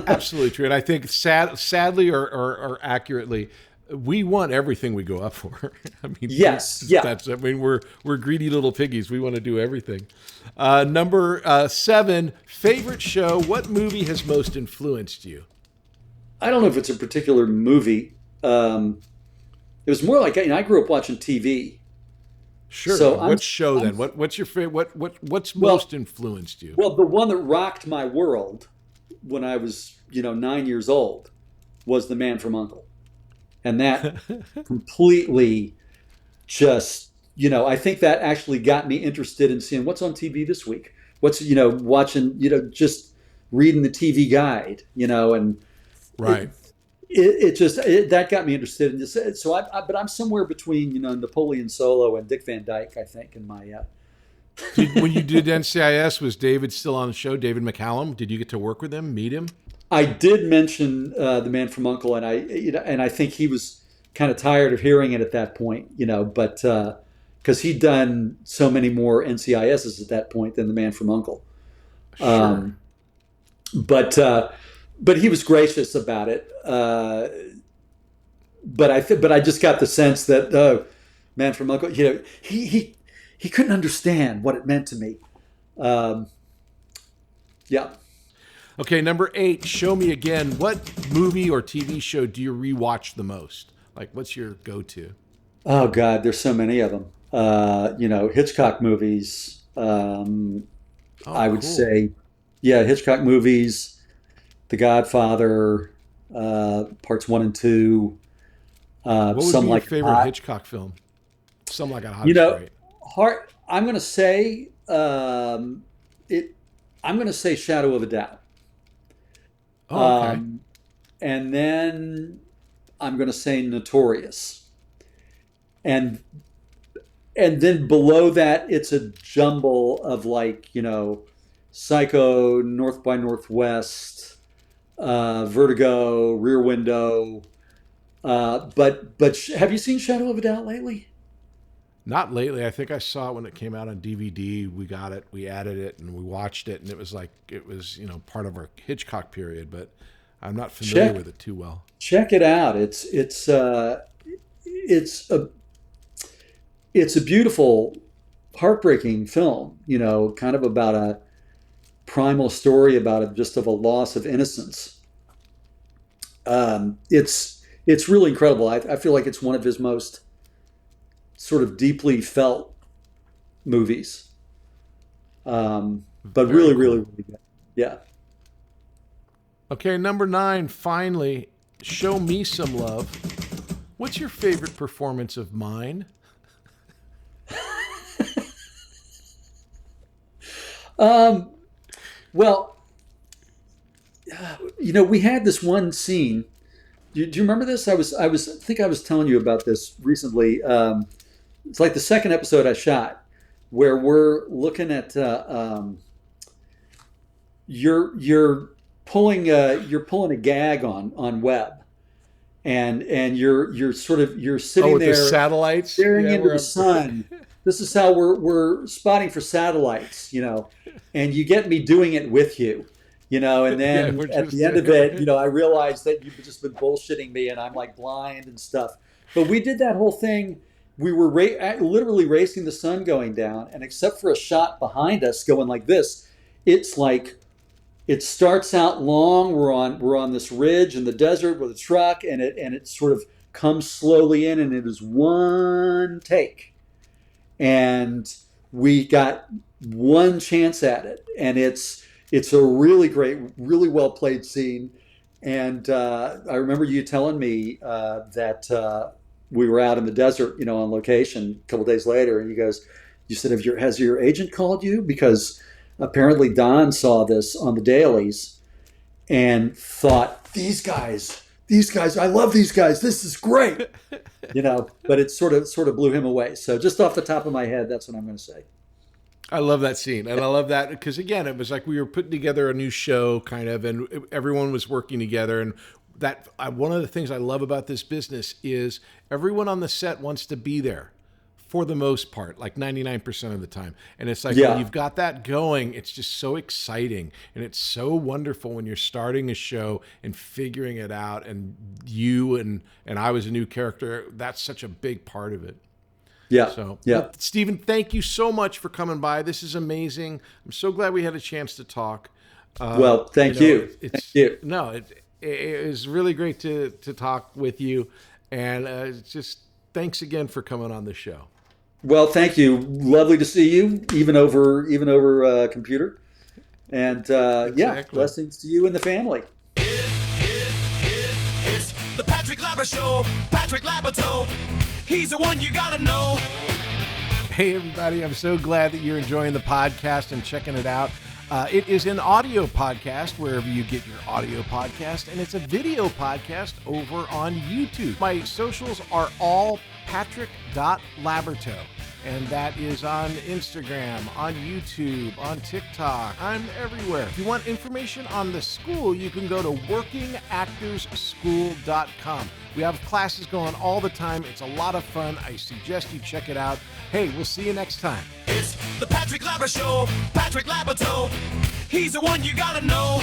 Absolutely true. And I think sadly or accurately, we want everything we go up for. I mean, yes. Yeah. We're greedy little piggies. We want to do everything. Number 7, favorite show. What movie has most influenced you? I don't know if it's a particular movie. It was more like, I grew up watching TV. Sure. So what show then? What's your favorite? What's most influenced you? Well, the one that rocked my world when I was 9 years old was The Man from U.N.C.L.E. And that completely just, I think that actually got me interested in seeing what's on TV this week. What's, watching, just reading the TV guide, and Right. That got me interested in this. So but I'm somewhere between, Napoleon Solo and Dick Van Dyke, I think, in my, When you did NCIS, was David still on the show? David McCallum? Did you get to work with him, meet him? I did mention The Man from U.N.C.L.E., and I think he was kind of tired of hearing it at that point, but because he'd done so many more NCISs at that point than The Man from U.N.C.L.E. Sure. But he was gracious about it. But I just got the sense that Man from U.N.C.L.E., he couldn't understand what it meant to me. Yeah. Okay, number 8, Sheaux Me Again. What movie or TV show do you rewatch the most? Like, what's your go-to? Oh God, there's so many of them. Hitchcock movies. I would say, Hitchcock movies, The Godfather, parts 1 and 2. What would Some be Like your favorite Hot. Hitchcock film? Some Like It Hot is great. I'm going to say I'm going to say Shadow of a Doubt. Oh, okay. And then I'm going to say Notorious. And then below that, it's a jumble of Psycho, North by Northwest, Vertigo, Rear Window. But have you seen Shadow of a Doubt lately? Not lately. I think I saw it when it came out on DVD. We got it, we added it, and we watched it, and it was part of our Hitchcock period, but I'm not familiar with it too well. Check it out. It's a beautiful, heartbreaking film, kind of about a primal story about a loss of innocence. It's really incredible. I feel like it's one of his most sort of deeply felt movies. But really, really, really good. Yeah. Okay, number 9, finally, Show Me Some Love. What's your favorite performance of mine? Well, we had this one scene. Do you remember this? I think I was telling you about this recently. It's like the second episode I shot, where we're looking at you're pulling a gag on Webb, and you're sitting with there, the satellites, staring into the sun. This is how we're spotting for satellites, and you get me doing it with you. And then at the end of it, I realized that you've just been bullshitting me and I'm like blind and stuff. But we did that whole thing. We were literally racing the sun going down, and except for a shot behind us going like this, it's like it starts out long. We're on this ridge in the desert with a truck, and it sort of comes slowly in, and it is one take. And we got one chance at it, and it's a really great, really well played scene. And I remember you telling me that we were out in the desert, on location a couple days later, and you said, has your agent called you? Because apparently Don saw this on the dailies and thought, these guys, I love these guys. This is great, but it sort of blew him away. So just off the top of my head, that's what I'm going to say. I love that scene. And I love that because, again, it was like we were putting together a new show kind of, and everyone was working together. And that one of the things I love about this business is everyone on the set wants to be there for the most part, like 99% of the time. And it's like, when you've got that going, it's just so exciting. And it's so wonderful when you're starting a show and figuring it out. And you and I was a new character. That's such a big part of it. Yeah. So, yeah. Stephen, thank you so much for coming by. This is amazing. I'm so glad we had a chance to talk. Well, thank you. Thank you. No, it was really great to talk with you. And just thanks again for coming on the show. Well, thank you. Lovely to see you, even over computer. And yeah, Exactly. blessings to you and the family. It's the Patrick Labyorteaux, Patrick Labyorteaux. He's the one you gotta know. Hey, everybody. I'm so glad that you're enjoying the podcast and checking it out. It is an audio podcast wherever you get your audio podcast, and it's a video podcast over on YouTube. My socials are all patrick.labyorteaux, and that is on Instagram, on YouTube, on TikTok. I'm everywhere. If you want information on the school, you can go to workingactorsschool.com. We have classes going all the time. It's a lot of fun. I suggest you check it out. Hey, we'll see you next time. It's the Patrick Labyorteaux, Patrick Labyorteaux. He's the one you gotta know.